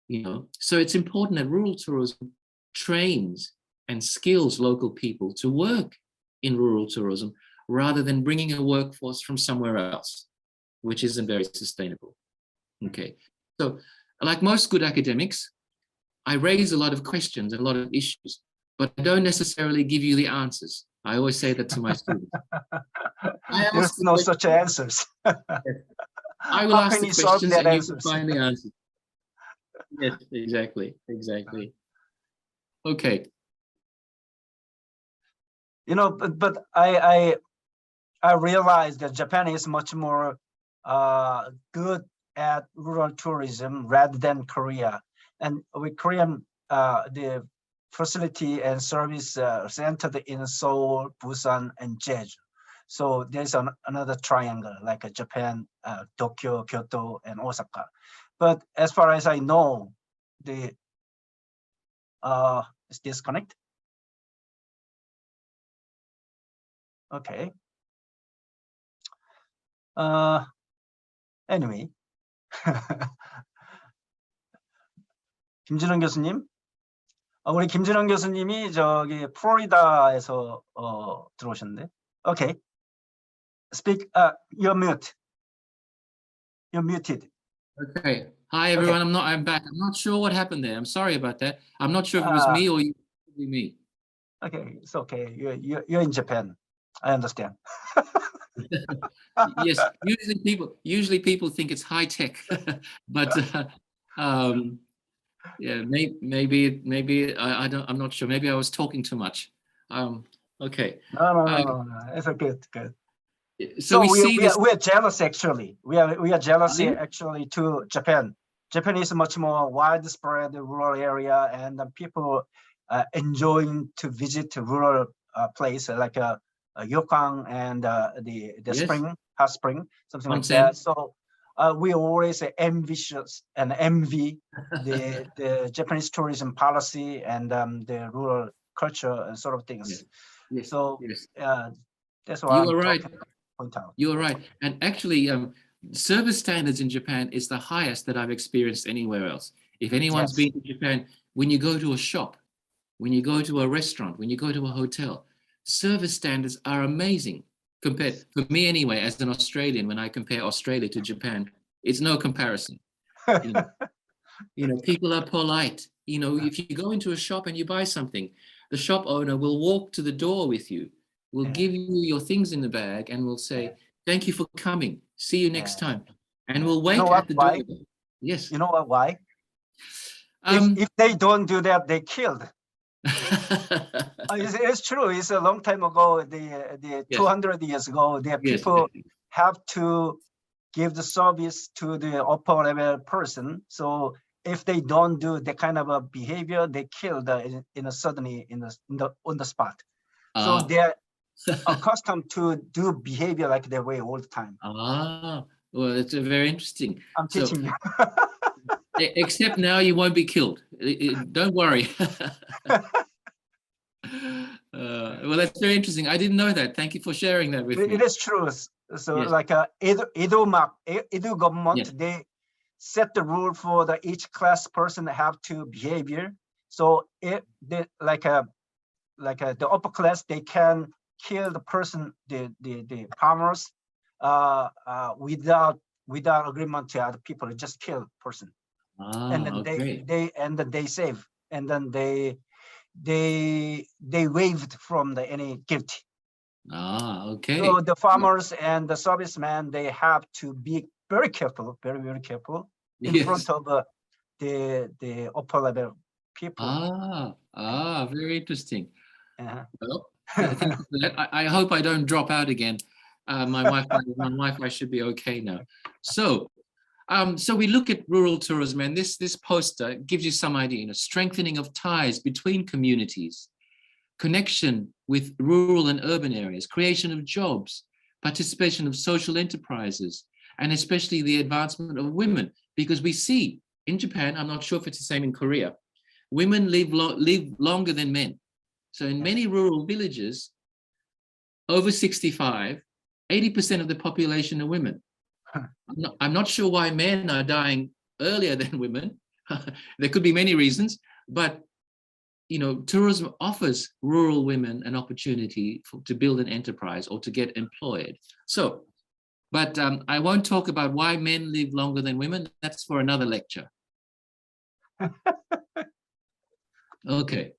you know? So it's important that rural tourism trains and skills local people to work in rural tourism rather than bringing a workforce from somewhere else, which isn't very sustainable. Okay, so like most good academics, I raise a lot of questions and a lot of issues, but I don't necessarily give you the answers. I always say that to my students. There's no such answers. I will How ask can the you solve questions that and you can answers? find the answers. Yes, exactly, exactly. Okay. You know, but I realized that Japan is much more good at rural tourism rather than Korea. And with Korean, the facility and service centered in Seoul, Busan, and Jeju. So there's another triangle like Japan, Tokyo, Kyoto, and Osaka. But as far as I know, the is disconnect. Okay. Anyway. 김진원 교수님, 우리 김진원 교수님이 저기 플로리다에서 들어오셨는데. Okay. Speak. You're mute. You're muted. Okay. Hi everyone. Okay. I'm back. I'm not sure what happened there. I'm sorry about that. I'm not sure if it was me or you. Me. Okay, it's okay. You're in Japan. I understand. Yes. Usually people think it's high tech, but yeah, maybe I'm not sure. Maybe I was talking too much. Okay. No. It's okay. Good. So we see this. We are jealous actually. We are jealous actually to Japan. Japan is much more widespread rural area, and people enjoying to visit rural place like Yokang and the spring, hot spring, something like that. So we always ambitious and envy the Japanese tourism policy and the rural culture and sort of things. Yes. So yes. That's why you are right. Point out. You are right. And actually, service standards in Japan is the highest that I've experienced anywhere else. If anyone's been to Japan, when you go to a shop, when you go to a restaurant, when you go to a hotel, service standards are amazing. Compared, for me anyway, as an Australian, when I compare Australia to Japan, it's no comparison. You know, people are polite. You know, if you go into a shop and you buy something, the shop owner will walk to the door with you, will give you your things in the bag, and will say, "Thank you for coming. See you next time." And we'll wait at the door. Yes. You know what? Why? If they don't do that, they killed. It's true. It's a long time ago. The 200 years ago, the people have to give the service to the upper level person. So if they don't do the kind of a behavior, they kill suddenly on the spot. So they're accustomed to do behavior like that way all the time. Well, it's very interesting. I'm teaching you. Except now you won't be killed. Don't worry. Well, that's very interesting. I didn't know that. Thank you for sharing that with me. It is true. So like Edo government, they set the rule for each class person have to behavior. So if they like the upper class, they can kill the person, the farmers, without agreement to other people. Just kill person, and then they save, and then they waived from any guilty. Okay. So the farmers and the servicemen, they have to be very careful, very careful in front of the upper level people. Very interesting. Well, thank you for that. I hope I don't drop out again. My Wi-Fi should be okay now. So we look at rural tourism, and this poster gives you some idea. You know, strengthening of ties between communities, connection with rural and urban areas, creation of jobs, participation of social enterprises, and especially the advancement of women. Because we see in Japan, I'm not sure if it's the same in Korea, women live longer than men. So in many rural villages, over 65, 80% of the population are women. I'm not sure why men are dying earlier than women. There could be many reasons, but you know, tourism offers rural women an opportunity to build an enterprise or to get employed. So, but I won't talk about why men live longer than women. That's for another lecture. Okay.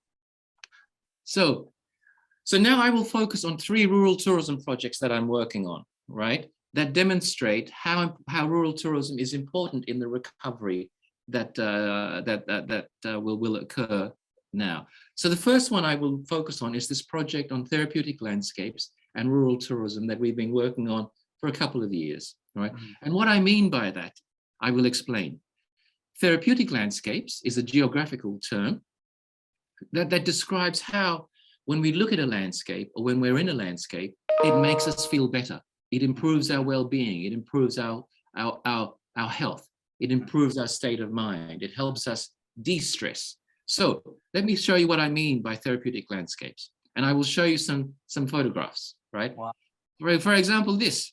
So now I will focus on 3 rural tourism projects that I'm working on, right? That demonstrate how rural tourism is important in the recovery that will occur now. So the first one I will focus on is this project on therapeutic landscapes and rural tourism that we've been working on for a couple of years, right? And what I mean by that, I will explain. Therapeutic landscapes is a geographical term that describes how, when we look at a landscape or when we're in a landscape, it makes us feel better. It improves our well-being. It improves our health. It improves our state of mind. It helps us de-stress. So let me show you what I mean by therapeutic landscapes. And I will show you some photographs, right? Wow. For example, this.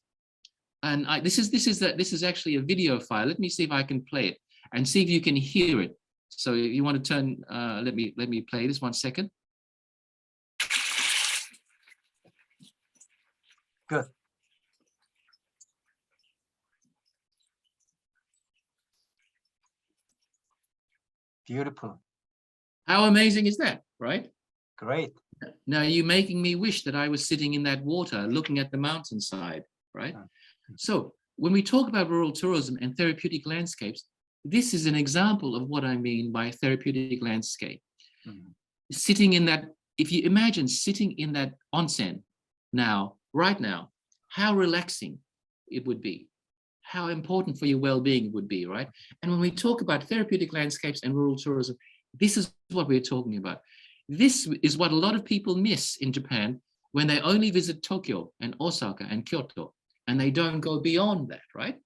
And this is actually a video file. Let me see if I can play it and see if you can hear it. So if you want to turn, let me play this 1 second. Good. Beautiful. How amazing is that, right? Great. Now you're making me wish that I was sitting in that water looking at the mountainside, right? So when we talk about rural tourism and therapeutic landscapes, this is an example of what I mean by therapeutic landscape. Sitting in that, if you imagine sitting in that onsen now, right now, how relaxing it would be, how important for your well-being it would be, right? And when we talk about therapeutic landscapes and rural tourism, this is what we're talking about. This is what a lot of people miss in Japan when they only visit Tokyo and Osaka and Kyoto, and they don't go beyond that, right?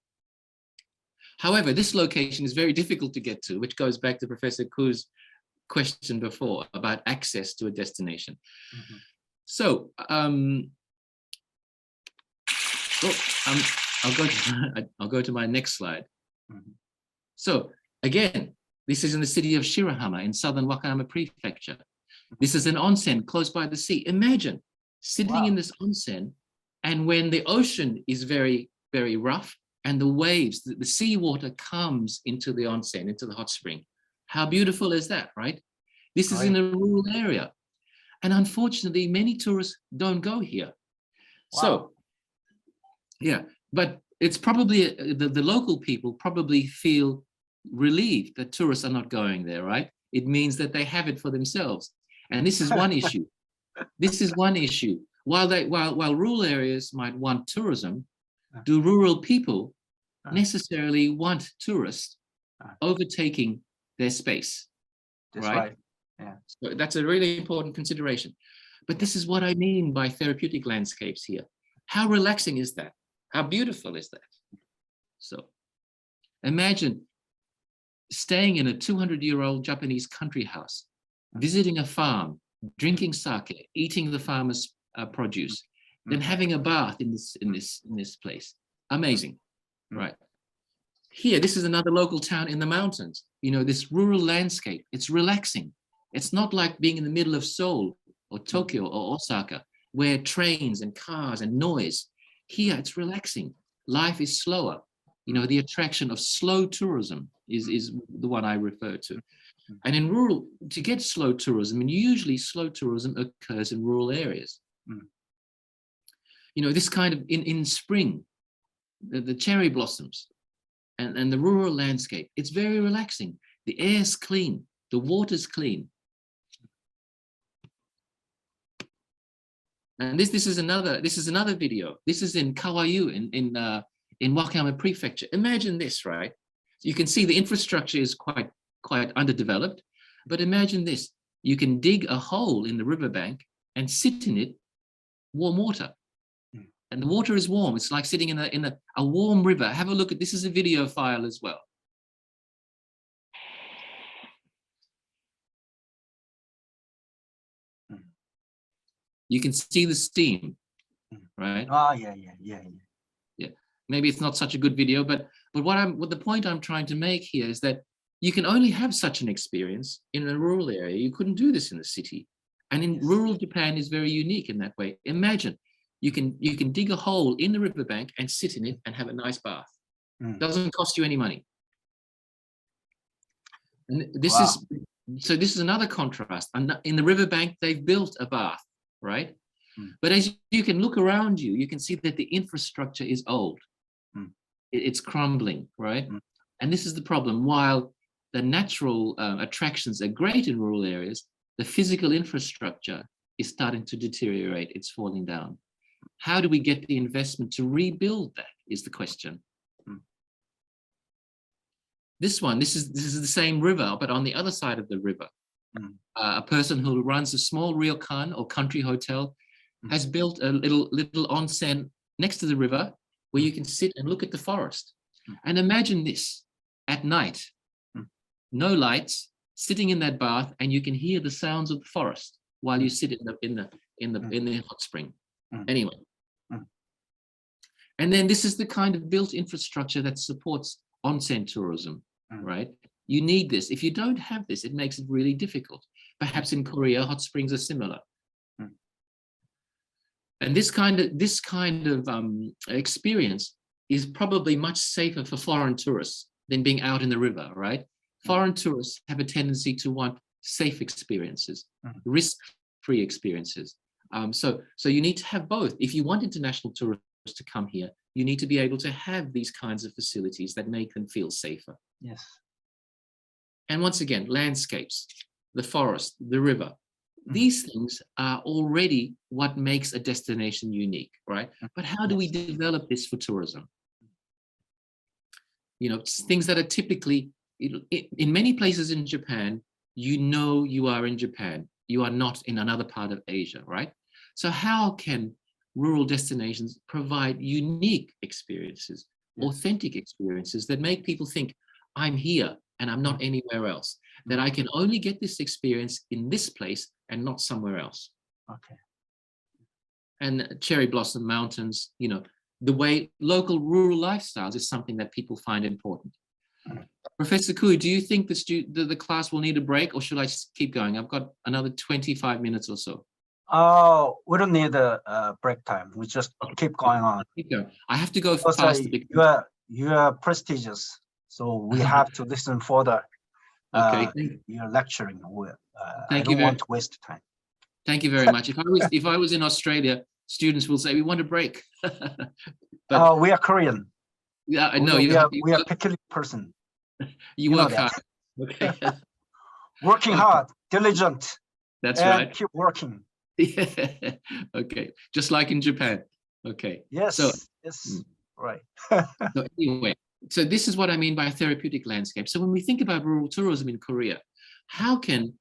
However, this location is very difficult to get to, which goes back to Professor Ku's question before about access to a destination. So, I'll go to my next slide. So again, this is in the city of Shirahama in southern Wakayama Prefecture. This is an onsen close by the sea. Imagine sitting in this onsen, and when the ocean is very, very rough and the waves, the seawater comes into the onsen, into the hot spring. How beautiful is that, right? This is in a rural area. And unfortunately, many tourists don't go here. So, yeah, but it's probably, the local people probably feel relieved that tourists are not going there, right? It means that they have it for themselves. And this is one issue. This is one issue. While rural areas might want tourism, do rural people necessarily want tourists overtaking their space? That's right. Yeah. So that's a really important consideration. But this is what I mean by therapeutic landscapes here. How relaxing is that? How beautiful is that? So imagine staying in a 200-year-old Japanese country house, visiting a farm, drinking sake, eating the farmer's produce, then having a bath in this place. Amazing, right? Here, this is another local town in the mountains. You know, this rural landscape, it's relaxing. It's not like being in the middle of Seoul or Tokyo or Osaka, where trains and cars and noise. Here, it's relaxing. Life is slower. You know, the attraction of slow tourism is the one I refer to. And in rural, to get slow tourism, and usually slow tourism occurs in rural areas. You know, this kind of, in spring, the cherry blossoms and the rural landscape, it's very relaxing. The air's clean, the water's clean. And this is another video. This is in Kawayu in Wakayama Prefecture. Imagine this, right? You can see the infrastructure is quite underdeveloped, but imagine this. You can dig a hole in the riverbank and sit in it, warm water. And the water is warm. It's like sitting in a warm river. Have a look at, this is a video file as well. You can see the steam, right? Oh, yeah. Maybe it's not such a good video, but what the point I'm trying to make here is that you can only have such an experience in a rural area. You couldn't do this in the city. And in rural Japan is very unique in that way. Imagine you can dig a hole in the riverbank and sit in it and have a nice bath. Doesn't cost you any money. And this is So this is another contrast. And in the riverbank, they've built a bath, right? But as you can look around you, you can see that the infrastructure is old. It's crumbling, right? And this is the problem. While the natural attractions are great in rural areas, the physical infrastructure is starting to deteriorate. It's falling down. How do we get the investment to rebuild that is the question. This is the same river, but on the other side of the river, a person who runs a small ryokan or country hotel has built a little onsen next to the river where you can sit and look at the forest. And imagine this at night, no lights, sitting in that bath, and you can hear the sounds of the forest while you sit in the hot spring. Anyway. And then this is the kind of built infrastructure that supports onsen tourism, right? You need this. If you don't have this, it makes it really difficult. Perhaps in Korea, hot springs are similar. And this kind of experience is probably much safer for foreign tourists than being out in the river, right? Foreign tourists have a tendency to want safe experiences, risk-free experiences. So you need to have both. If you want international tourists to come here, you need to be able to have these kinds of facilities that make them feel safer. Yes. And once again, landscapes, the forest, the river, these things are already what makes a destination unique, right? But how do we develop this for tourism? You know, things that are typically, in many places in Japan, you are in Japan. You are not in another part of Asia, right? So how can rural destinations provide unique experiences, authentic experiences that make people think, I'm here and I'm not anywhere else, that I can only get this experience in this place and not somewhere else. Okay. And cherry blossom mountains, you know, the way local rural lifestyles is something that people find important. Professor Kui, do you think the class will need a break, or should I just keep going? I've got another 25 minutes or so. We don't need a break time. We just keep going on. Keep going. I have to go Because, fast. you are prestigious, so we have to listen further. Okay. You're lecturing. I Thank you don't want to waste time. Thank you very much. If I was in Australia, students will say we want a break. But we are Korean. Yeah, I know. We are peculiar person. You work hard. Okay. Working hard, diligent. That's and right. Keep working. Yeah. Okay. Just like in Japan. Okay. Yes. So, Right. So anyway, so this is what I mean by therapeutic landscape. So when we think about rural tourism in Korea, how can,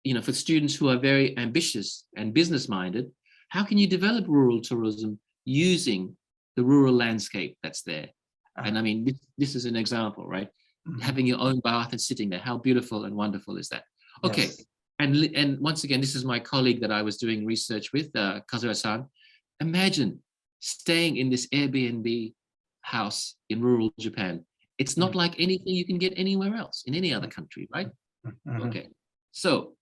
you know, for students who are very ambitious and business-minded, how can you develop rural tourism using the rural landscape that's there? And I mean, this is an example, right? Having your own bath and sitting there. How beautiful and wonderful is that? Okay. Yes. And once again, this is my colleague that I was doing research with, Kazura-san. Imagine staying in this Airbnb house in rural Japan. It's not like anything you can get anywhere else in any other country, right? Okay. So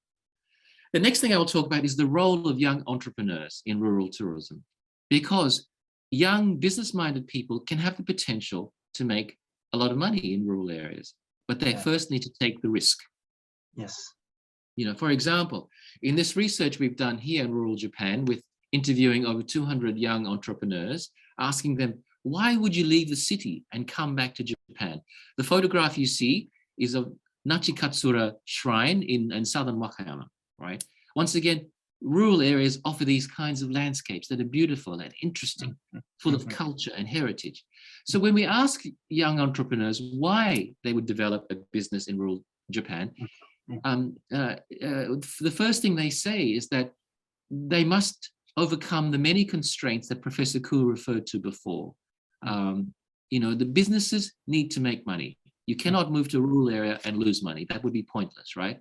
the next thing I will talk about is the role of young entrepreneurs in rural tourism, because young business-minded people can have the potential to make a lot of money in rural areas, but they first need to take the risk. Yes. You know, for example, in this research we've done here in rural Japan with interviewing over 200 young entrepreneurs, asking them, why would you leave the city and come back to Japan? The photograph you see is of Nachikatsura Shrine in southern Wakayama, right? Once again, rural areas offer these kinds of landscapes that are beautiful and interesting, full of culture and heritage. So when we ask young entrepreneurs why they would develop a business in rural Japan, the first thing they say is that they must overcome the many constraints that Professor Ku referred to before. You know, the businesses need to make money. You cannot move to a rural area and lose money. That would be pointless, right?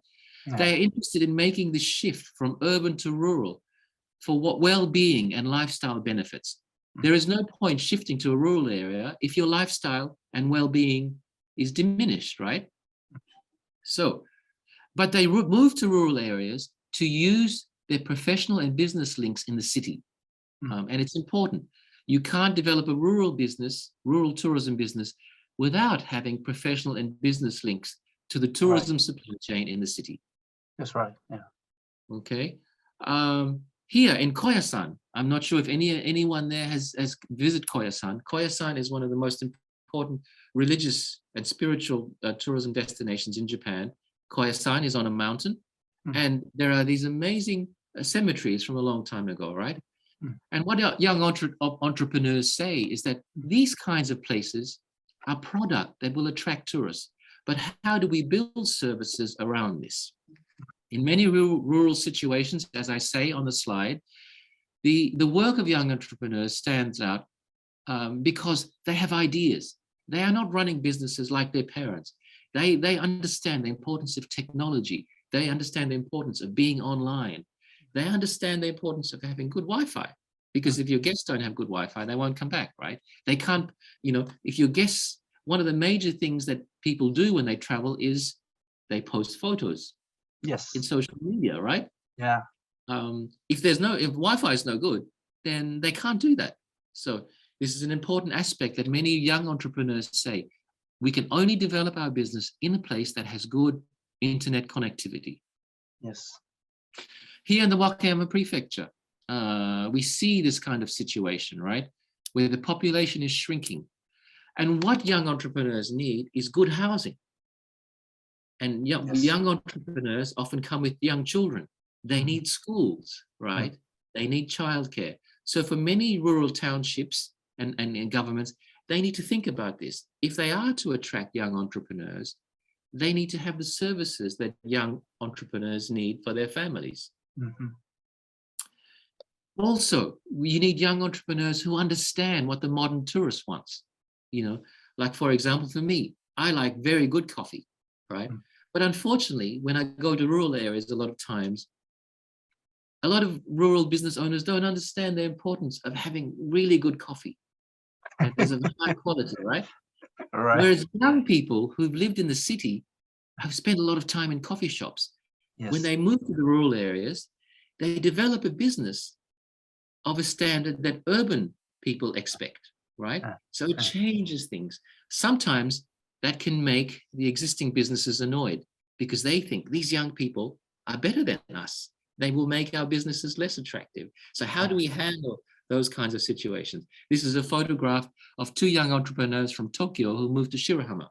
They are interested in making the shift from urban to rural for what well-being and lifestyle benefits. There is no point shifting to a rural area if your lifestyle and well-being is diminished, right? So, but they move to rural areas to use their professional and business links in the city. And it's important. You can't develop a rural business, rural tourism business, without having professional and business links to the tourism supply chain in the city. That's right. Yeah. Okay. Here in Koyasan, I'm not sure if anyone there has visited Koyasan. Koyasan is one of the most important religious and spiritual tourism destinations in Japan. Koyasan is on a mountain, and there are these amazing cemeteries from a long time ago, right? And what young entrepreneurs say is that these kinds of places are product that will attract tourists. But how do we build services around this? In many rural situations, as I say on the slide, the work of young entrepreneurs stands out because they have ideas. They are not running businesses like their parents. They understand the importance of technology. They understand the importance of being online. They understand the importance of having good Wi-Fi, because if your guests don't have good Wi-Fi, they won't come back, right? They can't, if your guests, one of the major things that people do when they travel is they post photos. Yes. In social media, right? Yeah. If Wi-Fi is no good, then they can't do that. So this is an important aspect that many young entrepreneurs say. We can only develop our business in a place that has good internet connectivity. Yes. Here in the Wakayama prefecture, we see this kind of situation, right? Where the population is shrinking. And what young entrepreneurs need is good housing. And young entrepreneurs often come with young children. They need schools, right? They need childcare. So for many rural townships and governments, they need to think about this. If they are to attract young entrepreneurs, they need to have the services that young entrepreneurs need for their families. Also, you need young entrepreneurs who understand what the modern tourist wants. Like for example, for me, I like very good coffee, right? But unfortunately, when I go to rural areas, a lot of times, a lot of rural business owners don't understand the importance of having really good coffee that is of high quality, right? Right. Whereas young people who've lived in the city have spent a lot of time in coffee shops. Yes. When they move to the rural areas, they develop a business of a standard that urban people expect, right? So it changes things. Sometimes that can make the existing businesses annoyed because they think these young people are better than us. They will make our businesses less attractive. So how do we handle those kinds of situations? This is a photograph of two young entrepreneurs from Tokyo who moved to Shirahama,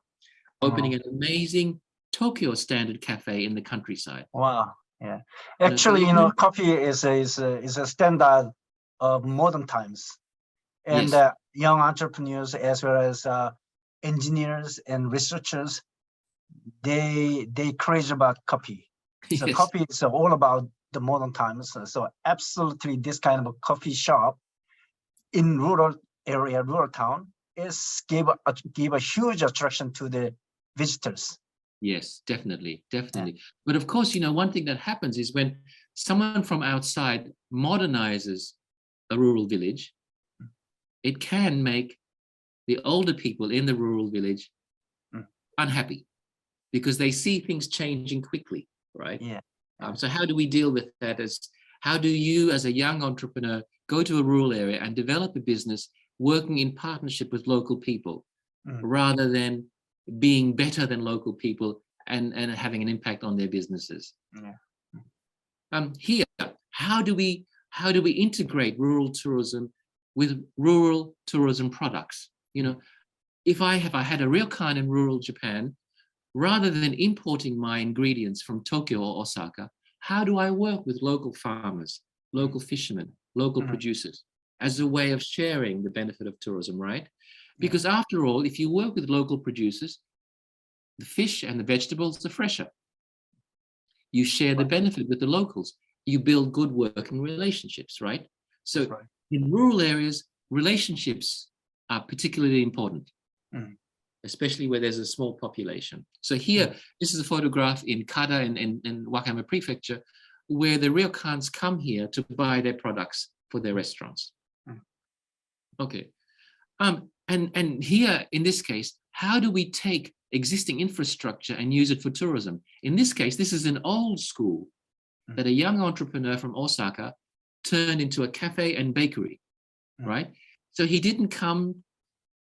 opening an amazing Tokyo standard cafe in the countryside. Wow. Yeah. Actually, coffee is a standard of modern times. And young entrepreneurs, as well as engineers and researchers, they crazy about coffee. So coffee is all about the modern times. So absolutely, this kind of a coffee shop in rural area, rural town, give a huge attraction to the visitors. Yes, definitely. But of course, one thing that happens is when someone from outside modernizes a rural village, it can make the older people in the rural village unhappy because they see things changing quickly, right? Yeah. So how do we deal with that? How do you, as a young entrepreneur, go to a rural area and develop a business working in partnership with local people rather than being better than local people and having an impact on their businesses? Here, how do we integrate rural tourism with rural tourism products? If I had a ryokan in rural Japan, rather than importing my ingredients from Tokyo or Osaka, how do I work with local farmers, local fishermen, local producers as a way of sharing the benefit of tourism, right? Because after all, if you work with local producers, the fish and the vegetables are fresher. You share the benefit with the locals. You build good working relationships, right? So in rural areas, relationships are particularly important, especially where there's a small population. So here, this is a photograph in Kada in Wakayama Prefecture, where the ryokans come here to buy their products for their restaurants. Okay. And here, in this case, how do we take existing infrastructure and use it for tourism? In this case, this is an old school that a young entrepreneur from Osaka turned into a cafe and bakery, right? So he didn't come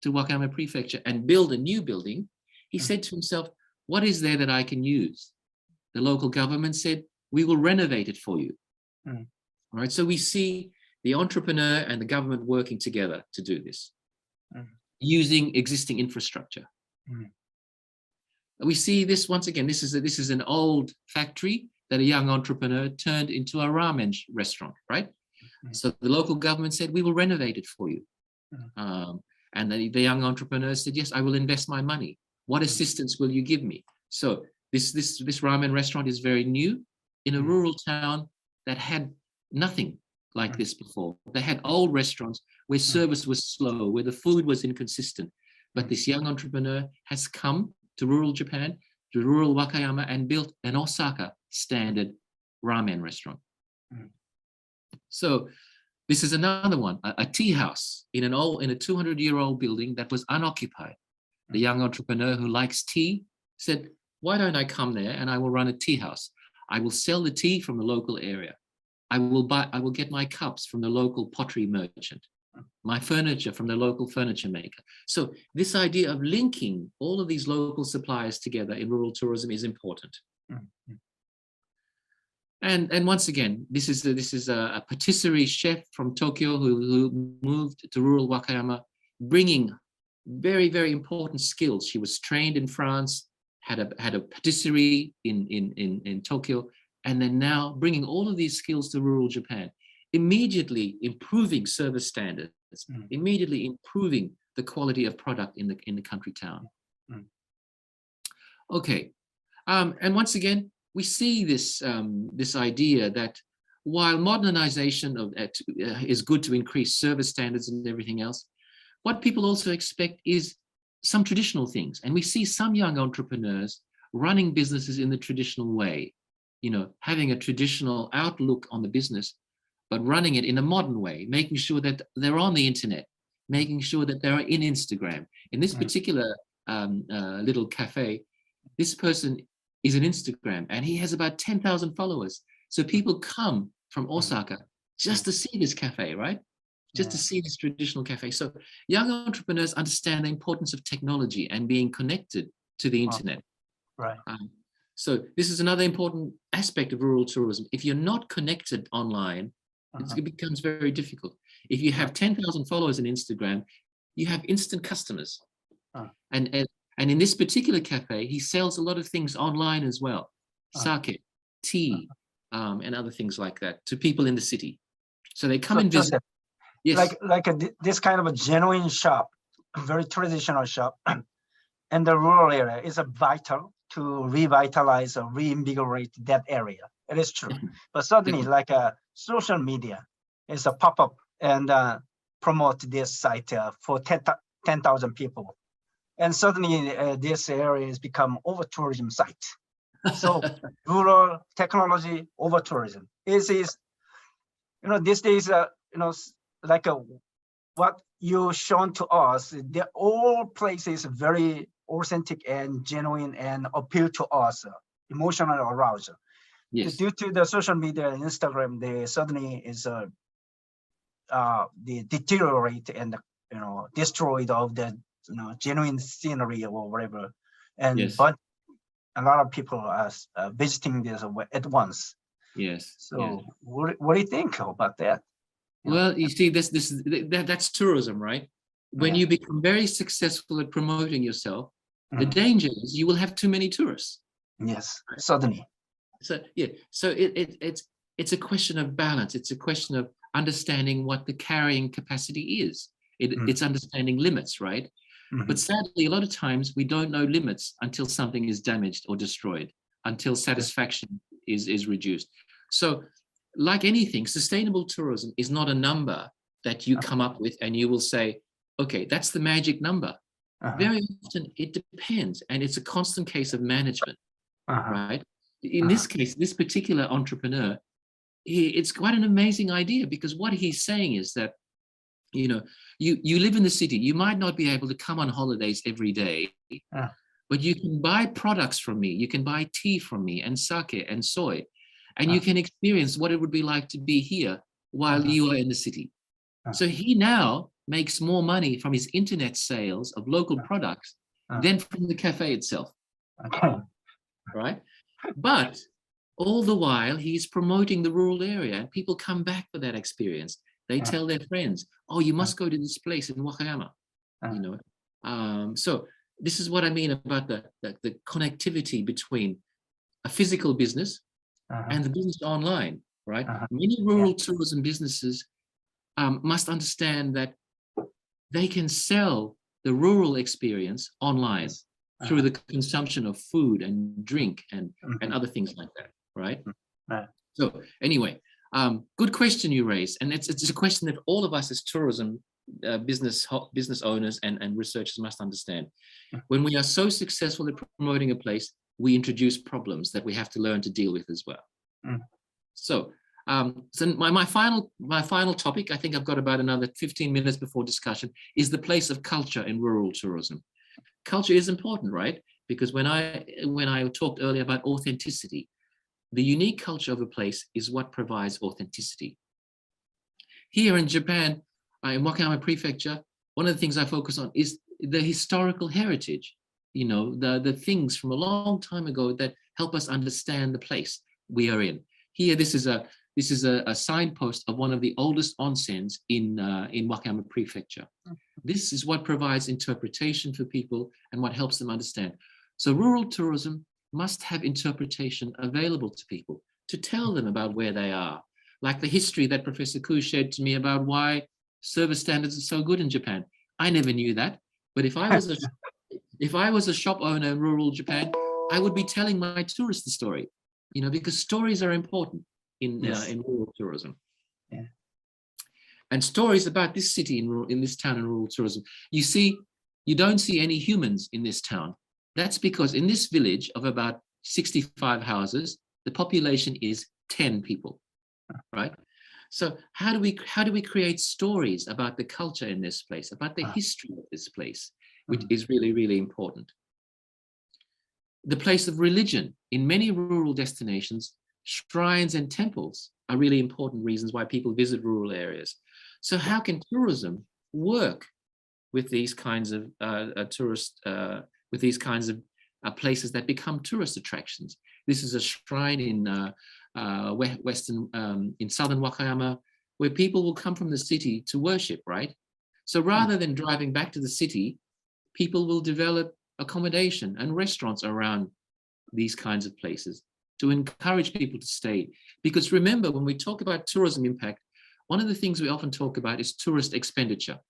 to Wakayama Prefecture and build a new building. He said to himself, what is there that I can use? The local government said, we will renovate it for you. Mm. All right, so we see the entrepreneur and the government working together to do this, using existing infrastructure. We see this once again. This is an old factory that a young entrepreneur turned into a ramen restaurant, right? So the local government said, we will renovate it for you. And the young entrepreneur said, yes, I will invest my money. What assistance will you give me? So this ramen restaurant is very new in a rural town that had nothing like this before. They had old restaurants where service was slow, where the food was inconsistent. But this young entrepreneur has come to rural Japan, to rural Wakayama, and built an Osaka standard ramen restaurant. So this is another one, a tea house in a 200-year-old building that was unoccupied. The young entrepreneur who likes tea said, why don't I come there and I will run a tea house? I will sell the tea from the local area. I will get my cups from the local pottery merchant, my furniture from the local furniture maker. So this idea of linking all of these local suppliers together in rural tourism is important. And once again, this is a patisserie chef from Tokyo who moved to rural Wakayama, bringing very, very important skills. She was trained in France, had a patisserie in Tokyo, and then now bringing all of these skills to rural Japan, immediately improving service standards, immediately improving the quality of product in the country town. Okay, and once again, we see this idea that while modernization is good to increase service standards and everything else, what people also expect is some traditional things. And we see some young entrepreneurs running businesses in the traditional way, having a traditional outlook on the business, but running it in a modern way, making sure that they're on the internet, making sure that they're in Instagram. In this particular little cafe, this person is an Instagram and he has about 10,000 followers. So people come from Osaka just to see this cafe, right? Just to see this traditional cafe. So young entrepreneurs understand the importance of technology and being connected to the internet. Right. So this is another important aspect of rural tourism. If you're not connected online, it becomes very difficult. If you have 10,000 followers on Instagram, you have instant customers. And in this particular cafe, he sells a lot of things online as well. Sake, tea, and other things like that to people in the city. So they come and visit. Yes. This kind of a genuine shop, a very traditional shop, and the rural area is vital to revitalize or reinvigorate that area. It is true. But suddenly, like social media is a pop-up and promote this site for 10,000 people. And suddenly this area has become over-tourism site. So rural technology over tourism is these days, what you shown to us, all places very authentic and genuine and appeal to us, emotional arousal. Yes. Due to the social media and Instagram, they suddenly is they deteriorate and destroyed of the genuine scenery or whatever. And but a lot of people are visiting this at once. Yes. So what do you think about that? Well, you see, that's tourism, right? When you become very successful at promoting yourself, the danger is you will have too many tourists. Yes, suddenly. So so it's a question of balance. It's a question of understanding what the carrying capacity is. It's understanding limits, right? But sadly, a lot of times we don't know limits until something is damaged or destroyed, until satisfaction is reduced. So like anything, sustainable tourism is not a number that you come up with and you will say, okay, that's the magic number. Very often it depends, and it's a constant case of management, right? In this case, this particular entrepreneur, it's quite an amazing idea, because what he's saying is that, you live in the city, you might not be able to come on holidays every day, but you can buy products from me, you can buy tea from me and sake and soy, and you can experience what it would be like to be here while you are in the city. So he now makes more money from his internet sales of local products than from the cafe itself. Right? But All the while, he's promoting the rural area, and people come back for that experience. They tell their friends, "Oh, you must go to this place in Wakayama." You know, so this is what I mean about the connectivity between a physical business and the business online, right? Many rural tourism businesses must understand that they can sell the rural experience online through the consumption of food and drink and other things like that, right? So anyway, good question you raised, and it's a question that all of us as tourism business owners and researchers must understand. When we are so successful at promoting a place, we introduce problems that we have to learn to deal with as well. So my final topic, I think I've got about another 15 minutes before discussion, is the place of culture in rural tourism. Culture is important, right? Because when I talked earlier about authenticity, the unique culture of a place is what provides authenticity. Here in Japan, in Wakayama Prefecture, one of the things I focus on is the historical heritage, you know, the things from a long time ago that help us understand the place we are in. Here, this is a signpost of one of the oldest onsens in Wakayama Prefecture. This is what provides interpretation for people and what helps them understand. So rural tourism must have interpretation available to people to tell them about where they are, like the history that Professor Ku shared to me about why service standards are so good in Japan. I never knew that, but if I was a shop owner in rural Japan, I would be telling my tourists the story, you know, because stories are important in rural tourism. Yeah. And stories about this city in this town in rural tourism. You don't see any humans in this town. That's because in this village of about 65 houses, the population is 10 people, right? So how do we create stories about the culture in this place, about the history of this place, which is really, really important. The place of religion. In many rural destinations, shrines and temples are really important reasons why people visit rural areas. So how can tourism work with these kinds of places that become tourist attractions? This is a shrine in in southern Wakayama, where people will come from the city to worship, right? So rather than driving back to the city, people will develop accommodation and restaurants around these kinds of places to encourage people to stay. Because remember, when we talk about tourism impact, one of the things we often talk about is tourist expenditure.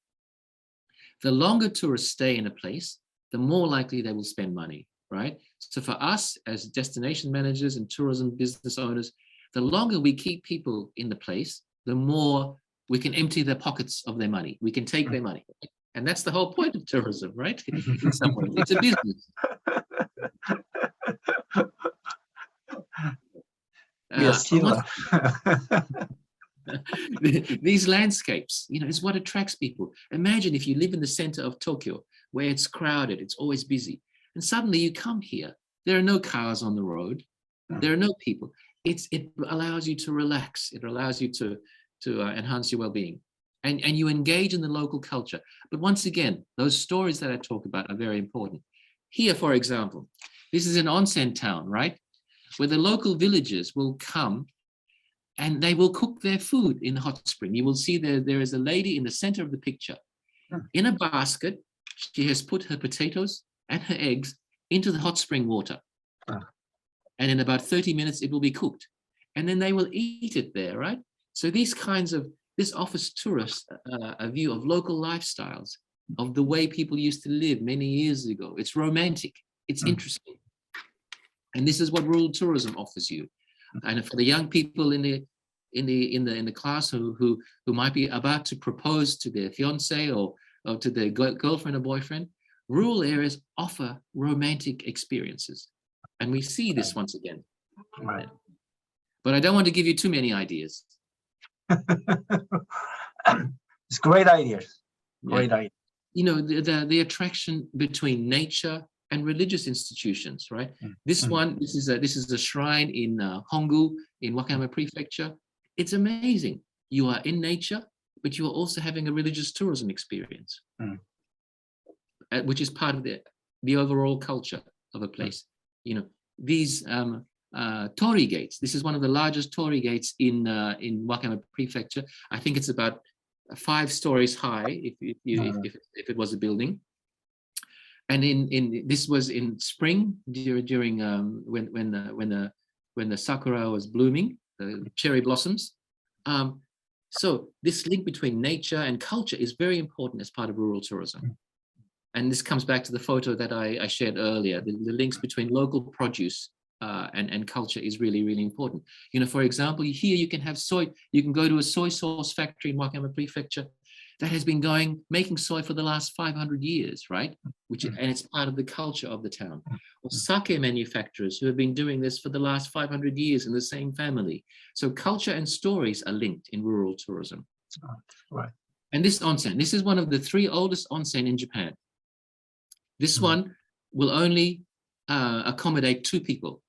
The longer tourists stay in a place, the more likely they will spend money, right? So for us as destination managers and tourism business owners, the longer we keep people in the place, the more we can empty their pockets of their money. We can take their money. And that's the whole point of tourism, right? In some ways, it's a business. Yes, these landscapes, you know, is what attracts people. Imagine if you live in the center of Tokyo, where it's crowded, it's always busy, and suddenly you come here, there are no cars on the road, there are no people. It allows you to relax. It allows you to enhance your well-being, and you engage in the local culture. But once again, those stories that I talk about are very important. Here, for example, this is an onsen town, right? Where the local villagers will come and they will cook their food in the hot spring. You will see there is a lady in the center of the picture. In a basket, she has put her potatoes and her eggs into the hot spring water. And in about 30 minutes, it will be cooked. And then they will eat it there, right? So this offers tourists a view of local lifestyles, of the way people used to live many years ago. It's romantic, it's interesting. And this is what rural tourism offers you. And for the young people in the class who might be about to propose to their fiance or to their girlfriend or boyfriend, rural areas offer romantic experiences. And we see this once again. Right. But I don't want to give you too many ideas. It's great ideas. Great Yeah. idea. You know, the attraction between nature and religious institutions, right? This is a shrine in Hongu in Wakayama Prefecture. It's amazing. You are in nature, but you are also having a religious tourism experience, which is part of the overall culture of a place. You know, these torii gates. This is one of the largest torii gates in Wakayama Prefecture. I think it's about 5 stories high if it was a building. And this was in spring during when the sakura was blooming, the cherry blossoms. So this link between nature and culture is very important as part of rural tourism. And this comes back to the photo that I shared earlier. The links between local produce and culture is really, really important. You know, for example, here you can have soy. You can go to a soy sauce factory in Wakayama Prefecture that has been making soy for the last 500 years, right? And it's part of the culture of the town. Or sake manufacturers who have been doing this for the last 500 years in the same family. So culture and stories are linked in rural tourism. Right. And this onsen, this is one of the 3 oldest onsen in Japan. This one will only accommodate 2 people,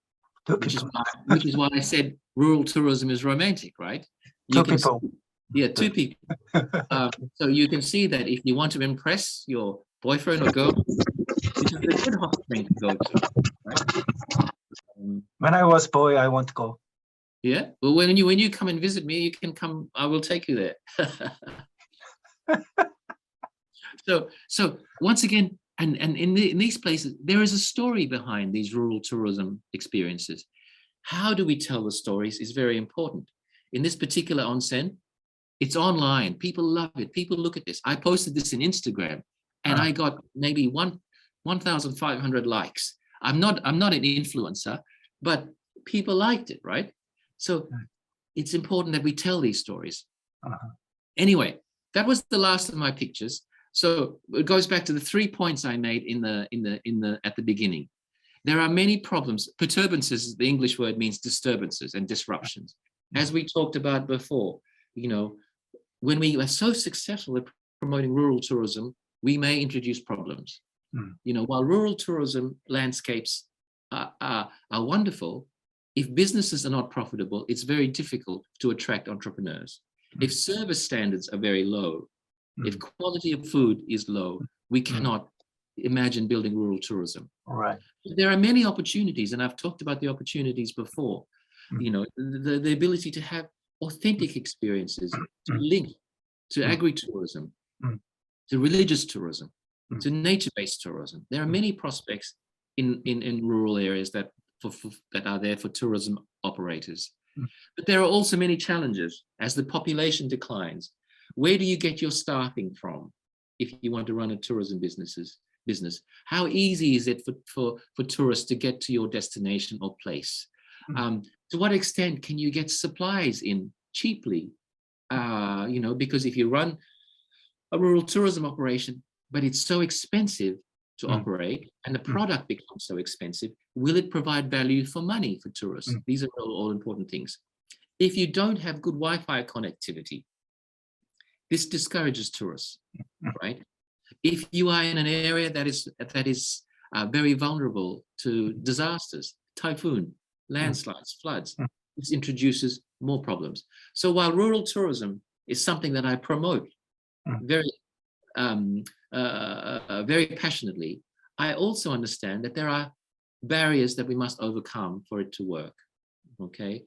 which is why I said rural tourism is romantic, right? 2 people. Yeah, 2 people. So you can see that if you want to impress your boyfriend or girl, this is a good hot spring to go to. Right? When I was boy, I want to go. Yeah. Well, when you come and visit me, you can come. I will take you there. So once again, and in these places, there is a story behind these rural tourism experiences. How do we tell the stories is very important. In this particular onsen, it's online. People love it. People look at this. I posted this in Instagram, and I got maybe 1,500 likes. I'm not an influencer, but people liked it, right? So it's important that we tell these stories. Anyway, that was the last of my pictures. So it goes back to the 3 points I made at the beginning. There are many problems. Perturbances, the English word, means disturbances and disruptions. As we talked about before, you know, when we are so successful at promoting rural tourism, we may introduce problems. You know, while rural tourism landscapes are wonderful, if businesses are not profitable, it's very difficult to attract entrepreneurs. If service standards are very low, if quality of food is low, we cannot imagine building rural tourism. Right. There are many opportunities, and I've talked about the opportunities before. You know, the ability to have authentic experiences, to link to agritourism, to religious tourism, to nature-based tourism. There are many prospects in rural areas that are there for tourism operators. But there are also many challenges as the population declines. Where do you get your staffing from if you want to run a tourism business? How easy is it for tourists to get to your destination or place? To what extent can you get supplies in cheaply? You know, because if you run a rural tourism operation, but it's so expensive to operate and the product becomes so expensive, will it provide value for money for tourists? These are all important things. If you don't have good Wi-Fi connectivity, this discourages tourists, right? If you are in an area that is very vulnerable to disasters, typhoon, landslides, floods, this introduces more problems. So while rural tourism is something that I promote very passionately, I also understand that there are barriers that we must overcome for it to work. Okay.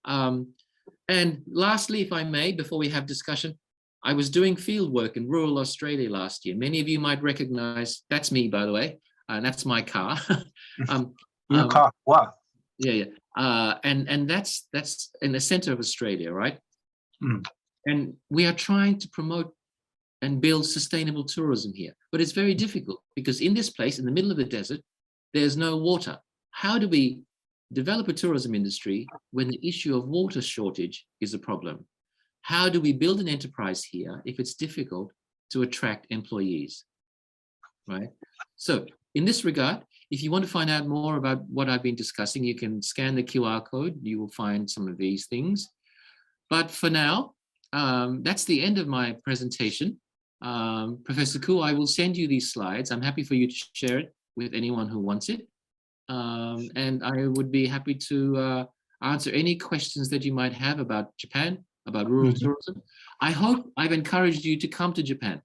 And lastly, if I may, before we have discussion, I was doing field work in rural Australia last year. Many of you might recognize, that's me, by the way, and that's my car. Your car, wow. Yeah. And that's in the center of Australia, right? And we are trying to promote and build sustainable tourism here, but it's very difficult because in this place, in the middle of the desert, there's no water. How do we develop a tourism industry when the issue of water shortage is a problem? How do we build an enterprise here if it's difficult to attract employees, right? So in this regard, if you want to find out more about what I've been discussing, you can scan the QR code. You will find some of these things. But for now, that's the end of my presentation. Professor Khu, I will send you these slides. I'm happy for you to share it with anyone who wants it. And I would be happy to answer any questions that you might have about Japan, about rural tourism. I hope I've encouraged you to come to Japan.